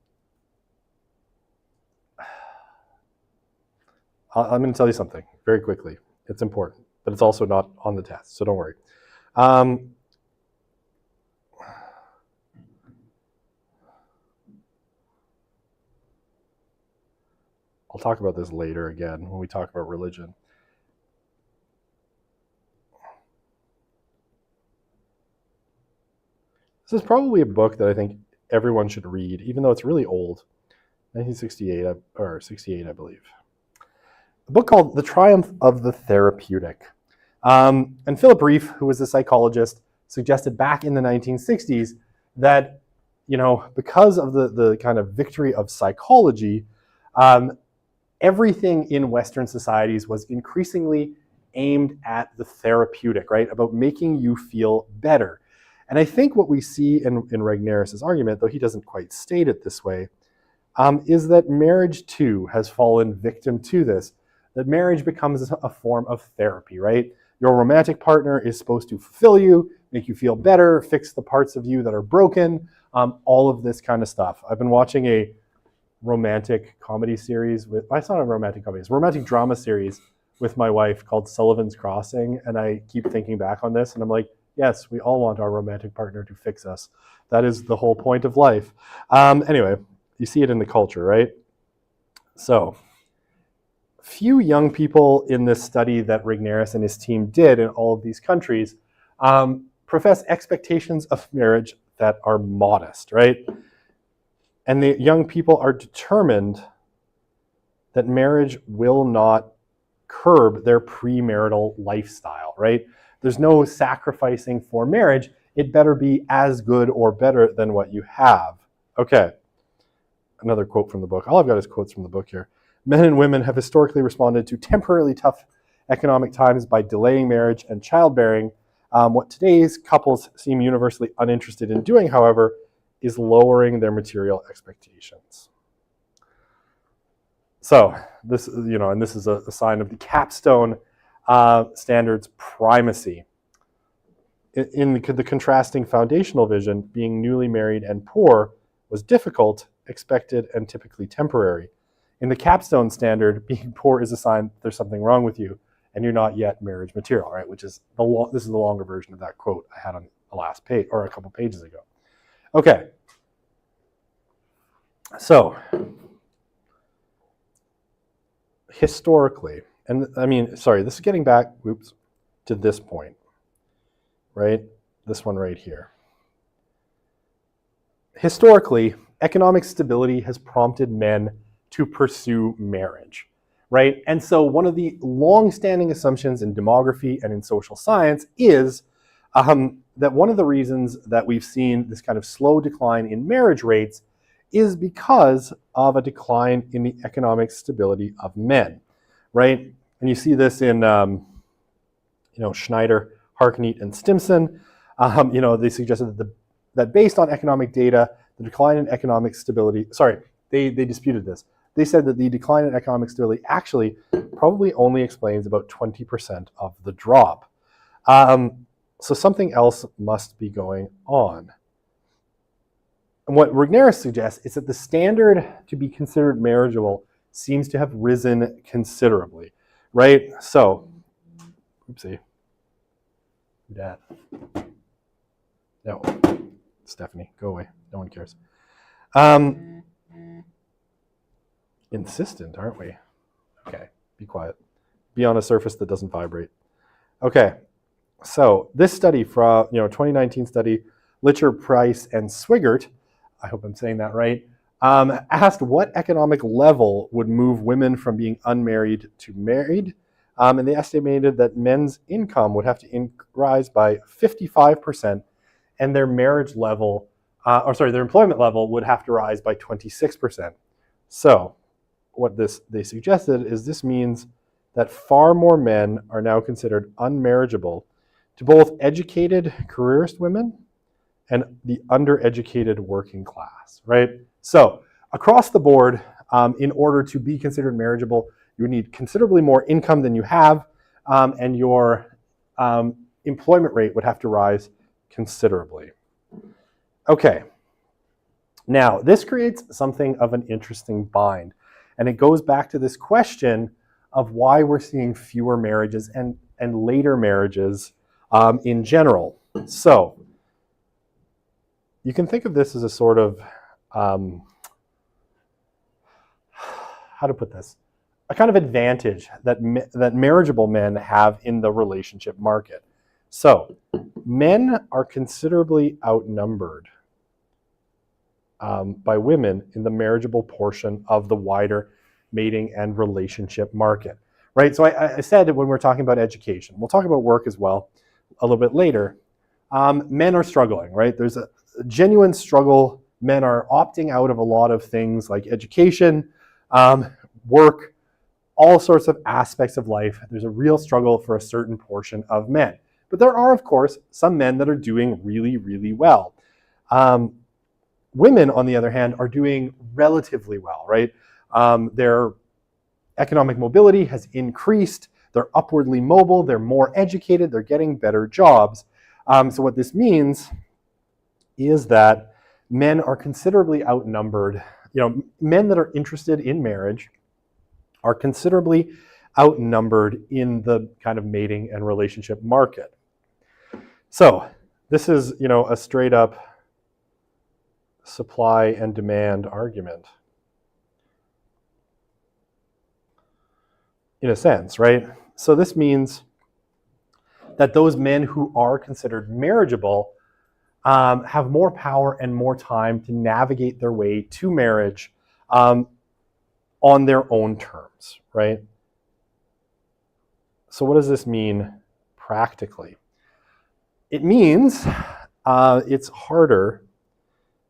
going to tell you something very quickly. It's important, but it's also not on the test, so don't worry. I'll talk about this later again when we talk about religion. This is probably a book that I think everyone should read, even though it's really old. 1968 or 68, I believe. A book called The Triumph of the Therapeutic. And Philip Reef, who was a psychologist, suggested back in the 1960s that, because of the kind of victory of psychology, everything in Western societies was increasingly aimed at the therapeutic, right? About making you feel better. And I think what we see in Regnerus' argument, though he doesn't quite state it this way, is that marriage too has fallen victim to this, that marriage becomes a form of therapy, right? Your romantic partner is supposed to fulfill you, make you feel better, fix the parts of you that are broken, all of this kind of stuff. I've been watching a romantic comedy series it's not a romantic comedy, it's a romantic drama series with my wife called Sullivan's Crossing, and I keep thinking back on this and I'm like, Yes, we all want our romantic partner to fix us. That is the whole point of life. Anyway, you see it in the culture, right? So, few young people in this study that Regnerus and his team did in all of these countries profess expectations of marriage that are modest, right? And the young people are determined that marriage will not curb their premarital lifestyle, right? There's no sacrificing for marriage. It better be as good or better than what you have. Okay, another quote from the book. All I've got is quotes from the book here. Men and women have historically responded to temporarily tough economic times by delaying marriage and childbearing. What today's couples seem universally uninterested in doing, however, is lowering their material expectations. So this, and this is a sign of the capstone standards primacy. In the contrasting foundational vision, being newly married and poor was difficult, expected, and typically temporary. In the capstone standard, being poor is a sign there's something wrong with you and you're not yet marriage material, right? Which is this is the longer version of that quote I had on the last page or a couple pages ago. Okay. So, historically, and this is getting back, to this point, right? This one right here. Historically, economic stability has prompted men to pursue marriage, right? And so one of the long-standing assumptions in demography and in social science is that one of the reasons that we've seen this kind of slow decline in marriage rates is because of a decline in the economic stability of men, right? And you see this in, Schneider, Harknett, and Stimson. They suggested that based on economic data, the decline in economic stability, they disputed this. They said that the decline in economic stability actually probably only explains about 20% of the drop. So something else must be going on. And what Regnerus suggests is that the standard to be considered marriageable seems to have risen considerably, right? So, oopsie. Dad. No. Stephanie, go away. No one cares. Insistent, aren't we? Okay, be quiet. Be on a surface that doesn't vibrate. Okay, so this study from 2019 study, Litcher, Price, and Swigert, I hope I'm saying that right, asked what economic level would move women from being unmarried to married, and they estimated that men's income would have to rise by 55%, and their marriage level, their employment level would have to rise by 26%. So, what they suggested is this means that far more men are now considered unmarriageable to both educated careerist women and the undereducated working class, right? So across the board, in order to be considered marriageable, you would need considerably more income than you have, and your employment rate would have to rise considerably. Okay, now this creates something of an interesting bind. And it goes back to this question of why we're seeing fewer marriages and later marriages in general. So you can think of this as a sort of, how to put this, a kind of advantage that marriageable men have in the relationship market. So men are considerably outnumbered by women in the marriageable portion of the wider mating and relationship market, right? So I said when we're talking about education, we'll talk about work as well a little bit later. Men are struggling, right? There's a genuine struggle. Men are opting out of a lot of things like education, work, all sorts of aspects of life. There's a real struggle for a certain portion of men. But there are, of course, some men that are doing really, really well. Women, on the other hand, are doing relatively well, right? Their economic mobility has increased. They're upwardly mobile. They're more educated. They're getting better jobs. So what this means is that men are considerably outnumbered. Men that are interested in marriage are considerably outnumbered in the kind of mating and relationship market. So this is, a straight up supply and demand argument. In a sense, right? So this means that those men who are considered marriageable have more power and more time to navigate their way to marriage on their own terms, right? So what does this mean practically? It means it's harder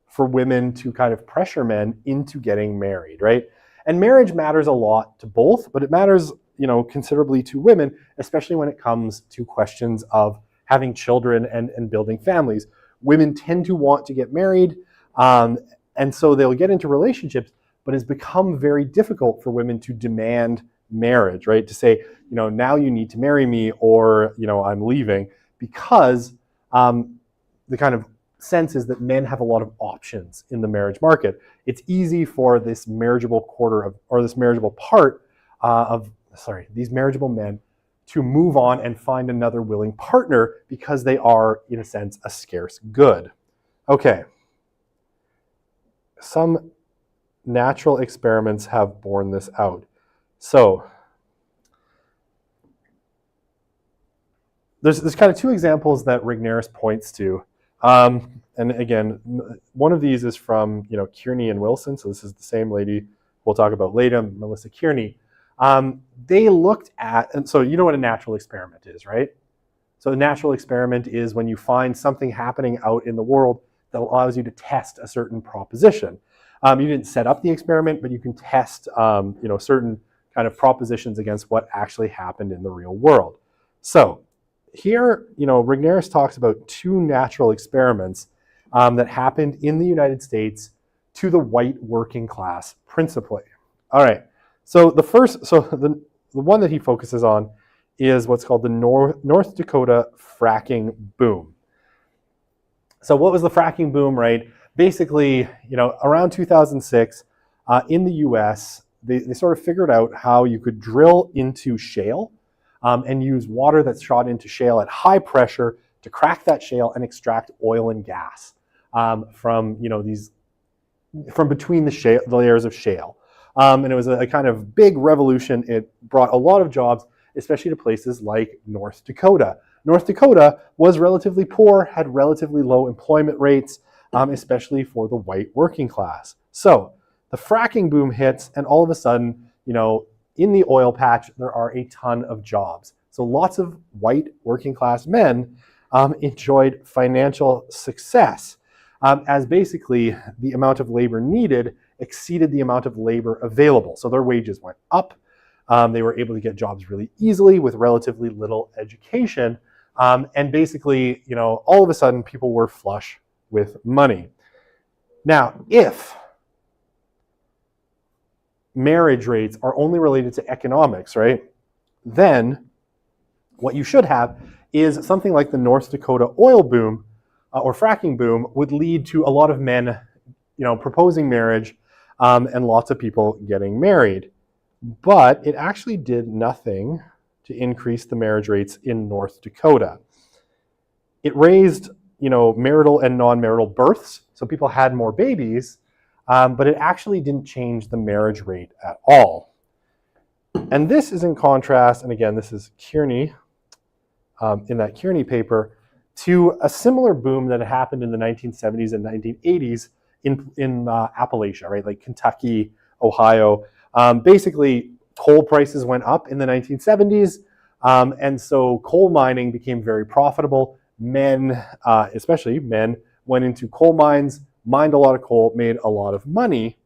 for women to kind of pressure men into getting married, right? And marriage matters a lot to both, but it matters, considerably to women, especially when it comes to questions of having children and building families. Women tend to want to get married, and so they'll get into relationships, but it's become very difficult for women to demand marriage, right? To say, now you need to marry me, or, I'm leaving, because the kind of sense is that men have a lot of options in the marriage market. It's easy for this marriageable these marriageable men to move on and find another willing partner because they are, in a sense, a scarce good. Okay. Some natural experiments have borne this out. So there's kind of two examples that Regnerus points to. And again, one of these is from, Kearney and Wilson. So this is the same lady we'll talk about later, Melissa Kearney. They looked at, and so you know what a natural experiment is, right? So a natural experiment is when you find something happening out in the world that allows you to test a certain proposition. You didn't set up the experiment, but you can test, certain kind of propositions against what actually happened in the real world. So here, Regnerus talks about two natural experiments that happened in the United States to the white working class principally. All right. So the one that he focuses on is what's called the North Dakota fracking boom. So what was the fracking boom, right? Basically, around 2006, in the US, they sort of figured out how you could drill into shale and use water that's shot into shale at high pressure to crack that shale and extract oil and gas from between the layers of shale. And it was a kind of big revolution. It brought a lot of jobs, especially to places like North Dakota. North Dakota was relatively poor, had relatively low employment rates, especially for the white working class. So the fracking boom hits, and all of a sudden, in the oil patch, there are a ton of jobs. So lots of white working class men enjoyed financial success as basically the amount of labor needed exceeded the amount of labor available. So their wages went up. They were able to get jobs really easily with relatively little education. And basically, all of a sudden people were flush with money. Now, if marriage rates are only related to economics, right, then what you should have is something like the North Dakota oil boom or fracking boom would lead to a lot of men, proposing marriage and lots of people getting married. But it actually did nothing to increase the marriage rates in North Dakota. It raised, marital and non-marital births, so people had more babies, but it actually didn't change the marriage rate at all. And this is in contrast, and again, this is Kearney, in that Kearney paper, to a similar boom that happened in the 1970s and 1980s in Appalachia, right? Like Kentucky, Ohio. Basically, coal prices went up in the 1970s, and so coal mining became very profitable. Men, especially men, went into coal mines, mined a lot of coal, made a lot of money.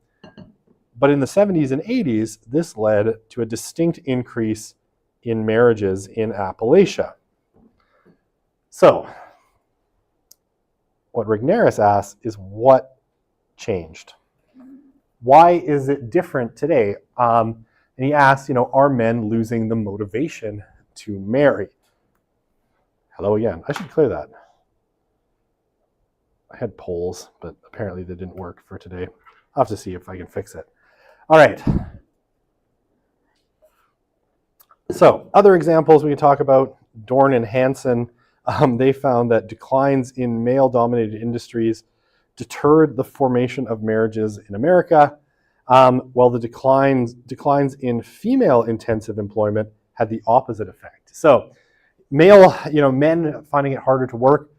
But in the 70s and 80s, this led to a distinct increase in marriages in Appalachia. So, what Regnerus asks is, what changed? Why is it different today? And he asks, are men losing the motivation to marry? Hello again. I should clear that. I had polls, but apparently they didn't work for today. I'll have to see if I can fix it. All right. So, other examples we can talk about, Dorn and Hansen, They found that declines in male-dominated industries deterred the formation of marriages in America, while the declines in female-intensive employment had the opposite effect. So, men finding it harder to work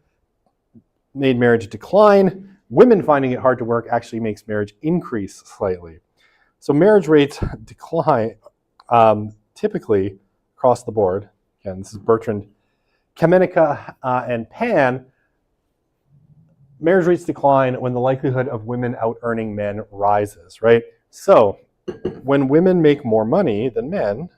made marriage decline. Women finding it hard to work actually makes marriage increase slightly. So marriage rates decline typically across the board. Again, this is Bertrand Kamenika and Pan. Marriage rates decline when the likelihood of women out-earning men rises, right? So when women make more money than men,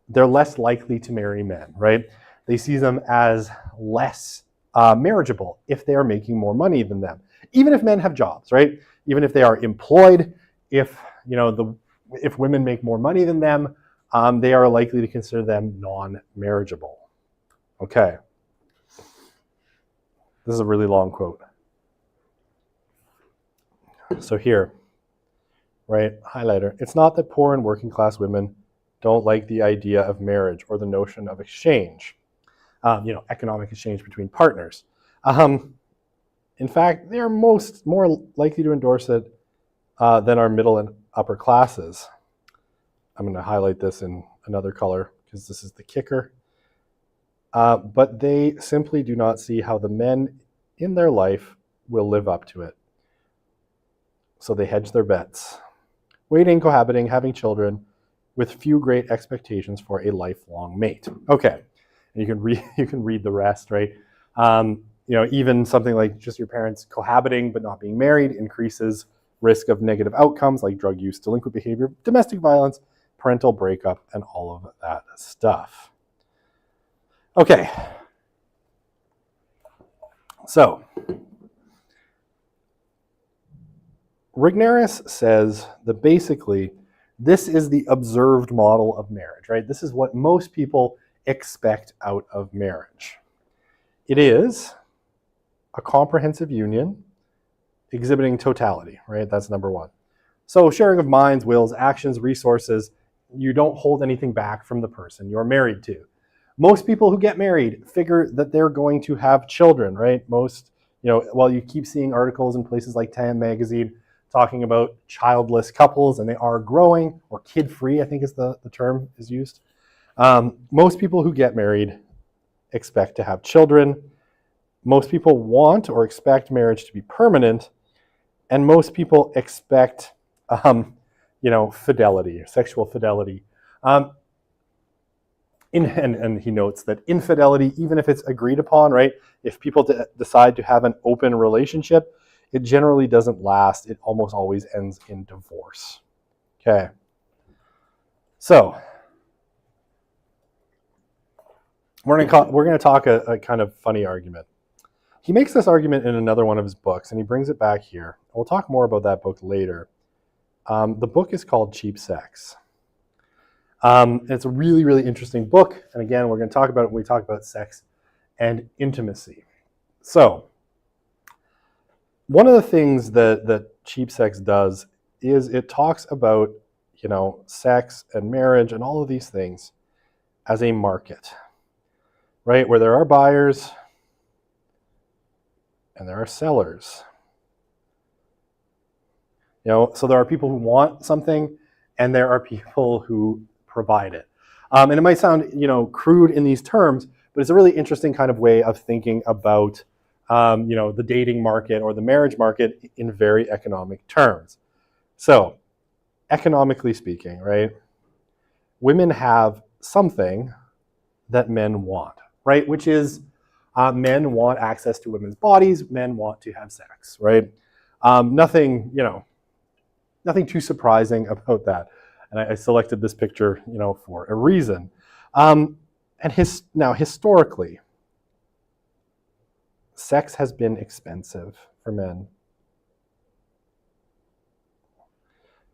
they're less likely to marry men, right? They see them as less marriageable if they are making more money than them. Even if men have jobs, right? Even if they are employed, if women make more money than them, they are likely to consider them non-marriageable. Okay. This is a really long quote. So here, right, highlighter. It's not that poor and working class women don't like the idea of marriage or the notion of exchange, economic exchange between partners. In fact, they are more likely to endorse it than our middle and upper classes. I'm going to highlight this in another color because this is the kicker. But they simply do not see how the men in their life will live up to it. So they hedge their bets, waiting, cohabiting, having children, with few great expectations for a lifelong mate. Okay, and you can read the rest, right? Even something like just your parents cohabiting but not being married increases risk of negative outcomes like drug use, delinquent behavior, domestic violence, parental breakup, and all of that stuff. Okay, so Regnerus says that basically this is the observed model of marriage, right? This is what most people expect out of marriage. It is a comprehensive union exhibiting totality, right? That's number one. So sharing of minds, wills, actions, resources, you don't hold anything back from the person you're married to. Most people who get married figure that they're going to have children, right? While you keep seeing articles in places like Time Magazine talking about childless couples, and they are growing, or kid-free, I think is the term is used. Most people who get married expect to have children. Most people want or expect marriage to be permanent, and most people expect, fidelity, sexual fidelity. And he notes that infidelity, even if it's agreed upon, right? If people decide to have an open relationship, it generally doesn't last. It almost always ends in divorce. Okay. So we're going to talk a kind of funny argument. He makes this argument in another one of his books, and he brings it back here. We'll talk more about that book later. The book is called Cheap Sex. It's a really, really interesting book. And again, we're going to talk about it when we talk about sex and intimacy. So one of the things that Cheap Sex does is it talks about, sex and marriage and all of these things as a market, right? Where there are buyers and there are sellers. So there are people who want something and there are people who provide it. And it might sound, crude in these terms, but it's a really interesting kind of way of thinking about, the dating market or the marriage market in very economic terms. So, economically speaking, right, women have something that men want, right? Which is men want access to women's bodies, men want to have sex, right? Nothing too surprising about that. And I selected this picture, for a reason. Now, historically, sex has been expensive for men,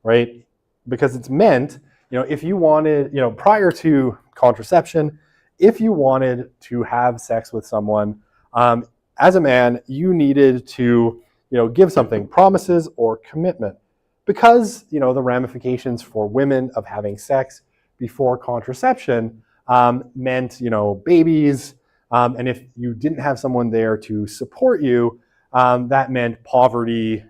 right? Because it's meant, if you wanted, prior to contraception, if you wanted to have sex with someone, as a man, you needed to, give something, promises or commitment. Because, the ramifications for women of having sex before contraception meant, babies, And if you didn't have someone there to support you, that meant poverty,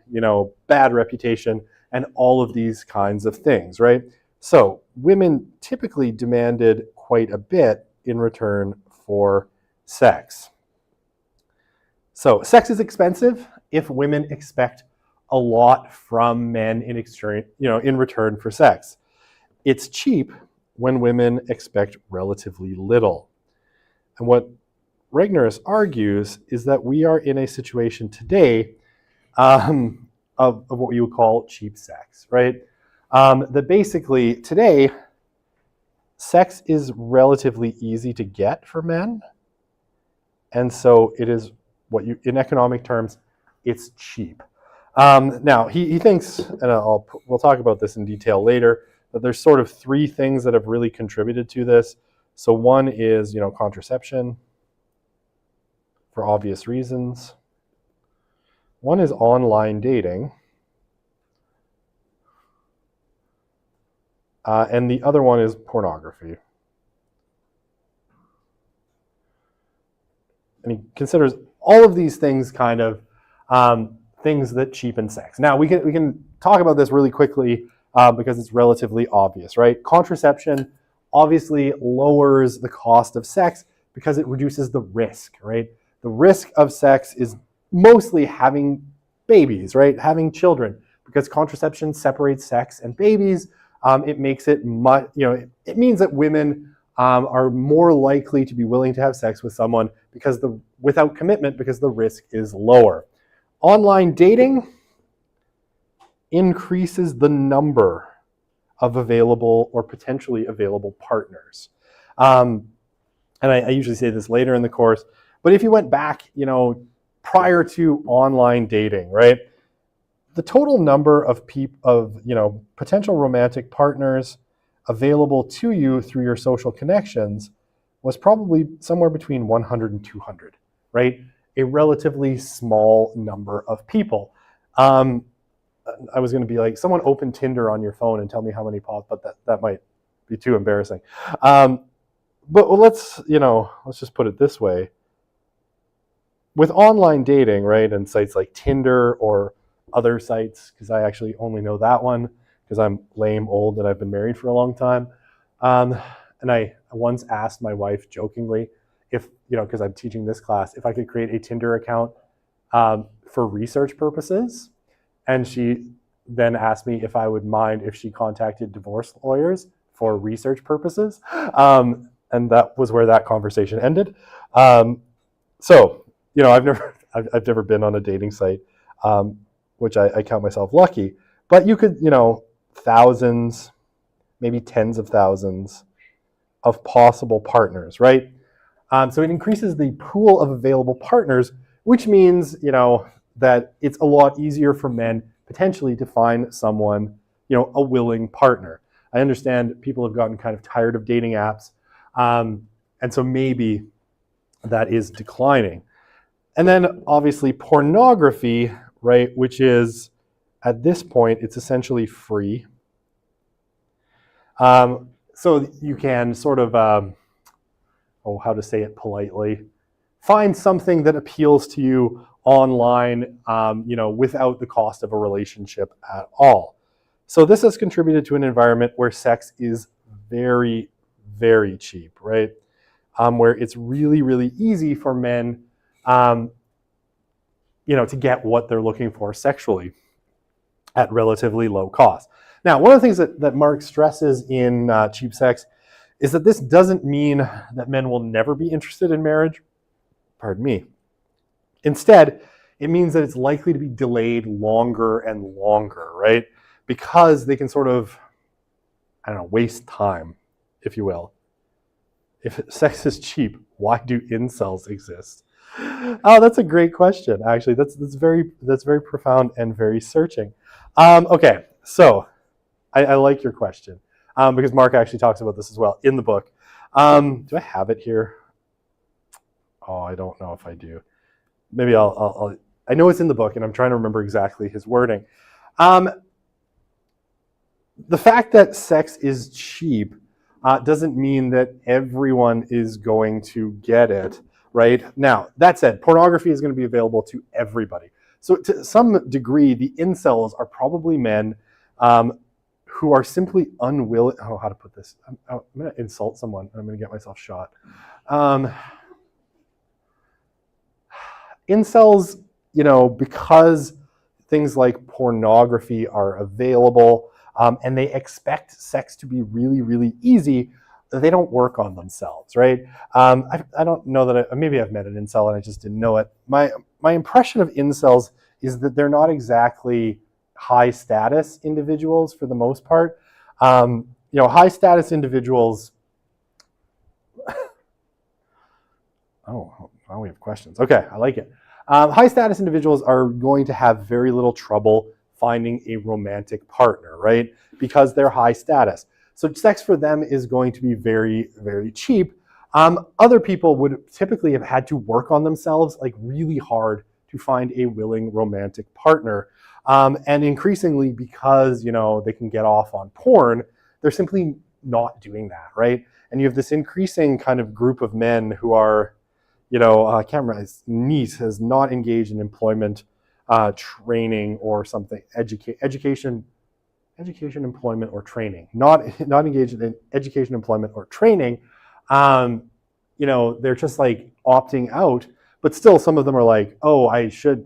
bad reputation, and all of these kinds of things, right? So women typically demanded quite a bit in return for sex. So sex is expensive if women expect a lot from men in return for sex. It's cheap when women expect relatively little. And what Regnerus argues is that we are in a situation today of what you would call cheap sex, right? That basically today, sex is relatively easy to get for men. And so it is in economic terms, it's cheap. Now, he thinks, and we'll talk about this in detail later, that there's sort of three things that have really contributed to this. So one is, contraception, for obvious reasons. One is online dating. And the other one is pornography. And he considers all of these things kind of things that cheapen sex. Now, we can talk about this really quickly because it's relatively obvious, right? Contraception obviously lowers the cost of sex because it reduces the risk, right? The risk of sex is mostly having babies, right? Having children, because contraception separates sex and babies. It makes it it means that women are more likely to be willing to have sex with someone without commitment because the risk is lower. Online dating increases the number of available or potentially available partners. And I usually say this later in the course, but if you went back, prior to online dating, right? The total number of potential romantic partners available to you through your social connections was probably somewhere between 100 and 200, right? A relatively small number of people. I was going to be like, someone open Tinder on your phone and tell me how many pops, but that might be too embarrassing. But let's just put it this way. With online dating, right, and sites like Tinder or other sites, because I actually only know that one because I'm lame, old, and I've been married for a long time. And I once asked my wife jokingly if, because I'm teaching this class, if I could create a Tinder account for research purposes. And she then asked me if I would mind if she contacted divorce lawyers for research purposes. And that was where that conversation ended. So, I've never been on a dating site, which I count myself lucky. But you could, thousands, maybe tens of thousands of possible partners, right? So it increases the pool of available partners, which means, that it's a lot easier for men potentially to find someone, a willing partner. I understand people have gotten kind of tired of dating apps, and so maybe that is declining. And then obviously pornography, right, which is, at this point, it's essentially free. So you can sort of, how to say it politely, find something that appeals to you online, without the cost of a relationship at all. So this has contributed to an environment where sex is very, very cheap, right? Where it's really, really easy for men, to get what they're looking for sexually at relatively low cost. Now, one of the things that Mark stresses in Cheap Sex is that this doesn't mean that men will never be interested in marriage. Pardon me. Instead, it means that it's likely to be delayed longer and longer, right? Because they can sort of, waste time, if you will. If sex is cheap, why do incels exist? Oh, that's a great question. Actually, that's very profound and very searching. Okay, so I like your question because Mark actually talks about this as well in the book. Do I have it here? Oh, I don't know if I do. Maybe I'll I know it's in the book, and I'm trying to remember exactly his wording. The fact that sex is cheap doesn't mean that everyone is going to get it, right? Now, that said, pornography is going to be available to everybody. So to some degree, the incels are probably men who are simply unwilling. Oh, how to put this? I'm going to insult someone. I'm going to get myself shot. Incels, because things like pornography are available and they expect sex to be really, really easy, they don't work on themselves, right? I don't know that maybe I've met an incel and I just didn't know it. My impression of incels is that they're not exactly high status individuals for the most part. High status individuals. Oh, now we have questions. Okay, I like it. High status individuals are going to have very little trouble finding a romantic partner, right? Because they're high status. So sex for them is going to be very, very cheap. Other people would typically have had to work on themselves like really hard to find a willing romantic partner. And increasingly, because they can get off on porn, they're simply not doing that, right? And you have this increasing kind of group of men who are, I can't remember, his niece has not engaged in employment, training or something, education, employment, or training. Not engaged in education, employment, or training. They're just like opting out. But still, some of them are like, oh,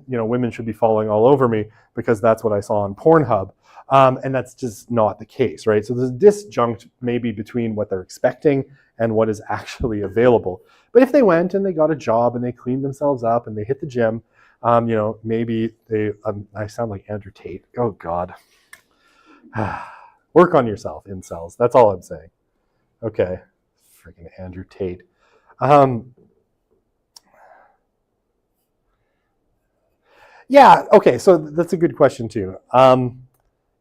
women should be falling all over me because that's what I saw on Pornhub. And that's just not the case, right? So there's a disjunct maybe between what they're expecting and what is actually available. But if they went and they got a job and they cleaned themselves up and they hit the gym, maybe they, I sound like Andrew Tate. Oh God. Work on yourself, incels. That's all I'm saying. Okay. Freaking Andrew Tate. Yeah, okay, so that's a good question too.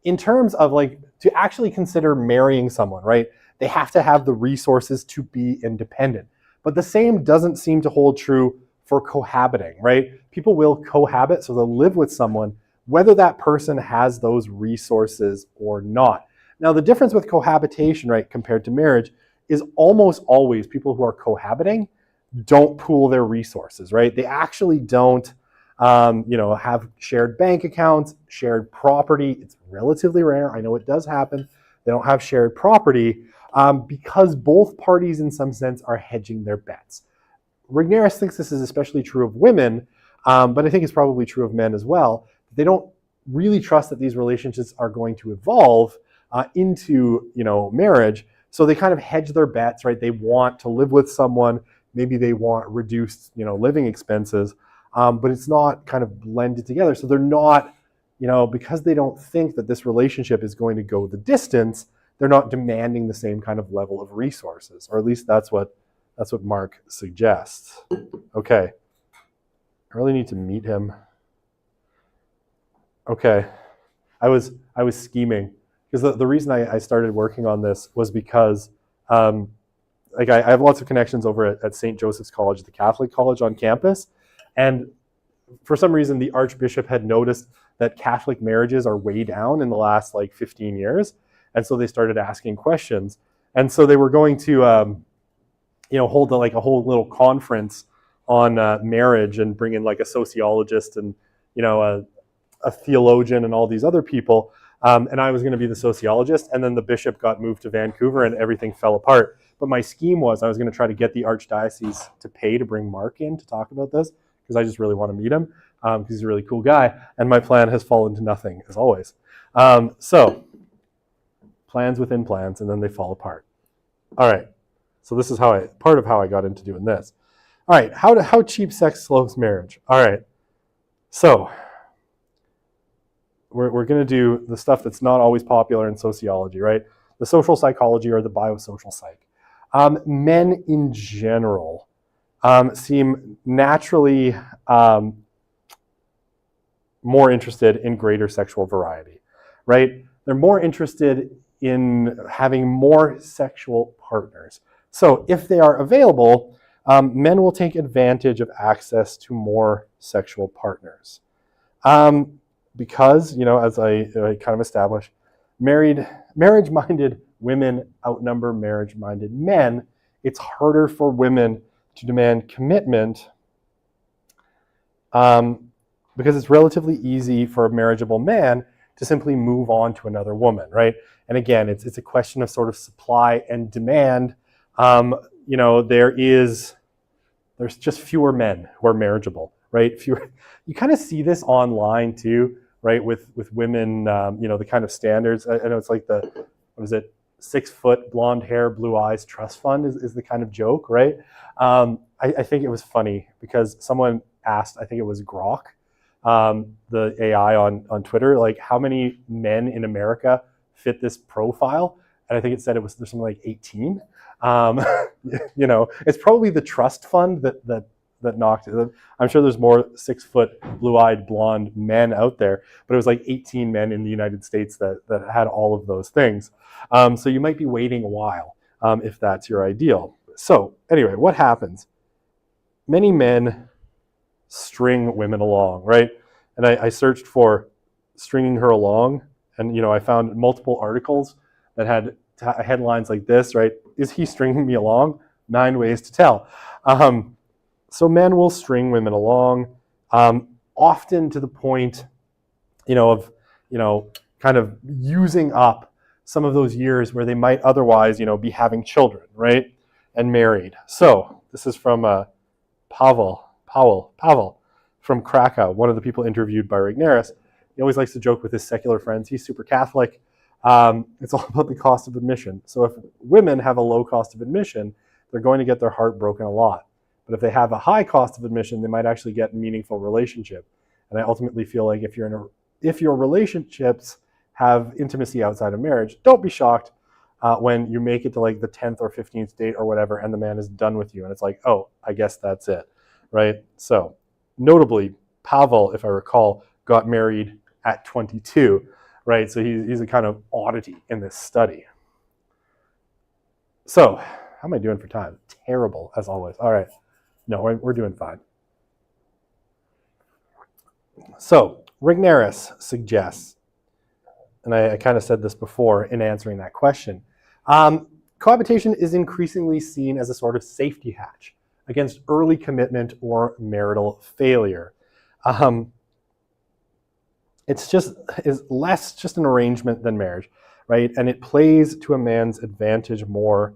In terms of to actually consider marrying someone, right? They have to have the resources to be independent. But the same doesn't seem to hold true for cohabiting, right? People will cohabit, so they'll live with someone, whether that person has those resources or not. Now, the difference with cohabitation, right, compared to marriage, is almost always people who are cohabiting don't pool their resources, right? They actually don't have shared bank accounts, shared property. It's relatively rare. I know it does happen. They don't have shared property because both parties in some sense are hedging their bets. Rigneris thinks this is especially true of women, but I think it's probably true of men as well. They don't really trust that these relationships are going to evolve into marriage. So they kind of hedge their bets, right? They want to live with someone. Maybe they want reduced living expenses. But it's not kind of blended together. So they're not, because they don't think that this relationship is going to go the distance, they're not demanding the same kind of level of resources, or at least that's what Mark suggests. Okay, I really need to meet him. Okay, I was scheming because the reason I started working on this was because I have lots of connections over at St. Joseph's College, the Catholic college on campus. And for some reason, the Archbishop had noticed that Catholic marriages are way down in the last 15 years. And so they started asking questions. And so they were going to, hold a whole little conference on marriage and bring in a sociologist and, a theologian and all these other people. And I was going to be the sociologist. And then the bishop got moved to Vancouver and everything fell apart. But my scheme was I was going to try to get the Archdiocese to pay to bring Mark in to talk about this, because I just really want to meet him, because he's a really cool guy, and my plan has fallen to nothing, as always. So, plans within plans, and then they fall apart. All right, so this is part of how I got into doing this. All right, how cheap sex slows marriage. All right, so we're going to do the stuff that's not always popular in sociology, right? The social psychology or the biosocial psych. Men in general seem naturally more interested in greater sexual variety, right? They're more interested in having more sexual partners. So if they are available, men will take advantage of access to more sexual partners. Because, as I kind of established, marriage-minded women outnumber marriage-minded men. It's harder for women to demand commitment because it's relatively easy for a marriageable man to simply move on to another woman, right? And again, it's a question of sort of supply and demand. There's just fewer men who are marriageable, right? Fewer. You kind of see this online too, right? With women, the kind of standards. I know it's like what is it? 6 foot, blonde hair, blue eyes, trust fund is the kind of joke, right? I think it was funny because someone asked, I think it was Grok, the AI on Twitter, like how many men in America fit this profile? And I think it said there's something like 18. It's probably the trust fund that knocked it. I'm sure there's more 6 foot, blue-eyed, blonde men out there, but it was like 18 men in the United States that had all of those things. So you might be waiting a while if that's your ideal. So anyway, what happens? Many men string women along, right? And I searched for stringing her along, and I found multiple articles that had headlines like this, right? Is he stringing me along? 9 ways to tell. So men will string women along, often to the point, of kind of using up some of those years where they might otherwise, be having children, right, and married. So this is from Pavel from Krakow, one of the people interviewed by Regnerus. He always likes to joke with his secular friends. He's super Catholic. It's all about the cost of admission. So if women have a low cost of admission, they're going to get their heart broken a lot. But if they have a high cost of admission, they might actually get a meaningful relationship. And I ultimately feel like if your relationships have intimacy outside of marriage, don't be shocked when you make it to like the 10th or 15th date or whatever, and the man is done with you. And it's like, oh, I guess that's it, right? So notably, Pavel, if I recall, got married at 22, right? So he's a kind of oddity in this study. So how am I doing for time? Terrible, as always. All right. No, we're doing fine. So Regnerus suggests, and I kind of said this before in answering that question, cohabitation is increasingly seen as a sort of safety hatch against early commitment or marital failure. Is less just an arrangement than marriage, right? And it plays to a man's advantage more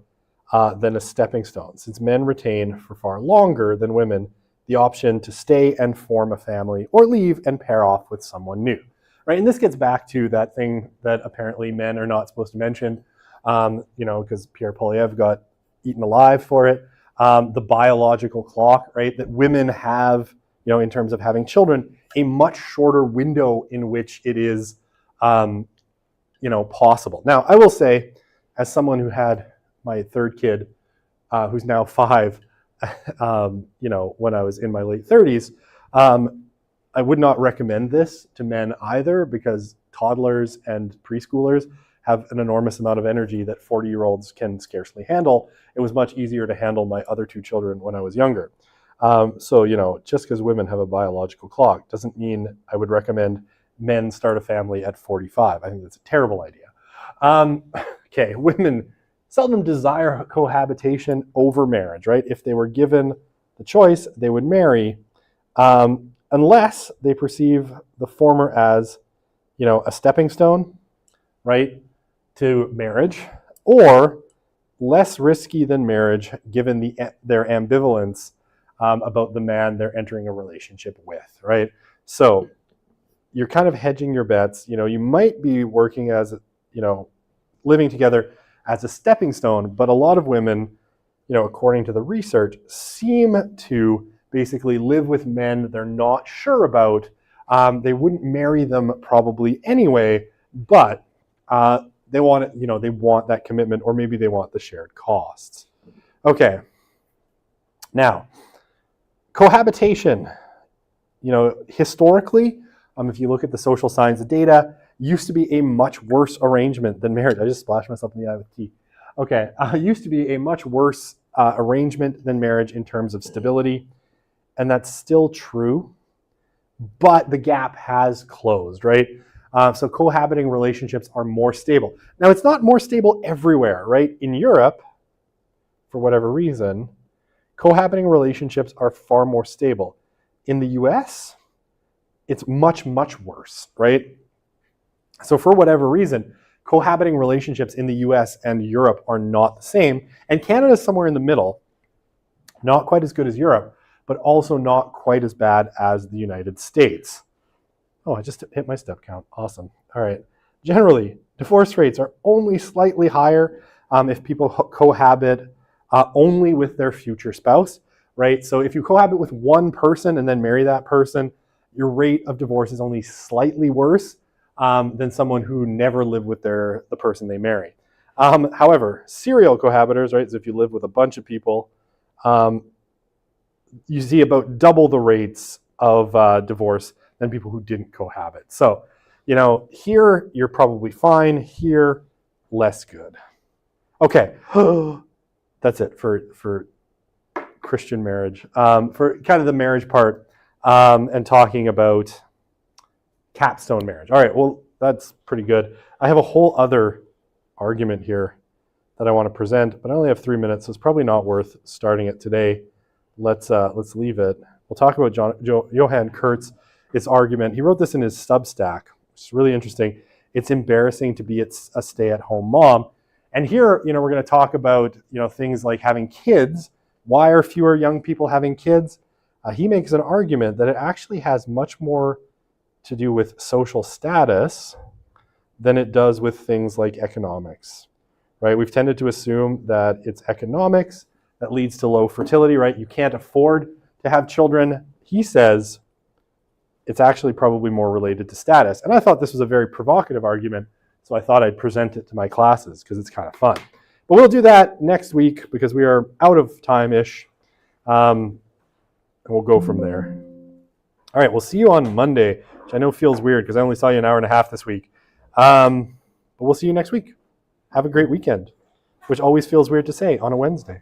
than a stepping stone, since men retain for far longer than women the option to stay and form a family or leave and pair off with someone new, right? And this gets back to that thing that apparently men are not supposed to mention, because Pierre Poilievre got eaten alive for it. The biological clock, right? That women have, in terms of having children, a much shorter window in which it is, possible. Now, I will say, as someone who had my 3rd kid, who's now 5, when I was in my late 30s, I would not recommend this to men either, because toddlers and preschoolers have an enormous amount of energy that 40-year-olds can scarcely handle. It was much easier to handle my other 2 children when I was younger. So, just because women have a biological clock doesn't mean I would recommend men start a family at 45. I think that's a terrible idea. Okay, women seldom desire cohabitation over marriage, right? If they were given the choice, they would marry, unless they perceive the former as, a stepping stone, right, to marriage, or less risky than marriage given their ambivalence about the man they're entering a relationship with, right? So you're kind of hedging your bets. You might be working as, living together as a stepping stone, but a lot of women, according to the research, seem to basically live with men they're not sure about. They wouldn't marry them probably anyway, but they want it, they want that commitment, or maybe they want the shared costs. Okay. Now, cohabitation, historically, if you look at the social science data, used to be a much worse arrangement than marriage. I just splashed myself in the eye with tea. Okay, used to be a much worse arrangement than marriage in terms of stability, and that's still true, but the gap has closed, right? So cohabiting relationships are more stable. Now, it's not more stable everywhere, right? In Europe, for whatever reason, Cohabiting relationships are far more stable. In the US, it's much, much worse, right? So for whatever reason, cohabiting relationships in the US and Europe are not the same. And Canada's somewhere in the middle, not quite as good as Europe, but also not quite as bad as the United States. Oh, I just hit my step count. Awesome. All right. Generally, divorce rates are only slightly higher if people cohabit only with their future spouse, right? So if you cohabit with one person and then marry that person, your rate of divorce is only slightly worse than someone who never lived with the person they marry. However, serial cohabitors, right? So if you live with a bunch of people, you see about double the rates of divorce than people who didn't cohabit. So, here you're probably fine. Here, less good. Okay, that's it for Christian marriage. For kind of the marriage part and talking about capstone marriage. All right, well, that's pretty good. I have a whole other argument here that I want to present, but I only have 3 minutes, so it's probably not worth starting it today. Let's leave it. We'll talk about Johann Kurtz's argument. He wrote this in his Substack, which is really interesting. It's embarrassing to be a stay-at-home mom. And here, we're going to talk about, things like having kids. Why are fewer young people having kids? He makes an argument that it actually has much more to do with social status than it does with things like economics, right? We've tended to assume that it's economics that leads to low fertility, right? You can't afford to have children. He says it's actually probably more related to status. And I thought this was a very provocative argument, so I thought I'd present it to my classes because it's kind of fun. But we'll do that next week because we are out of time-ish. And we'll go from there. All right, we'll see you on Monday, which I know feels weird because I only saw you an hour and a half this week. But we'll see you next week. Have a great weekend, which always feels weird to say on a Wednesday.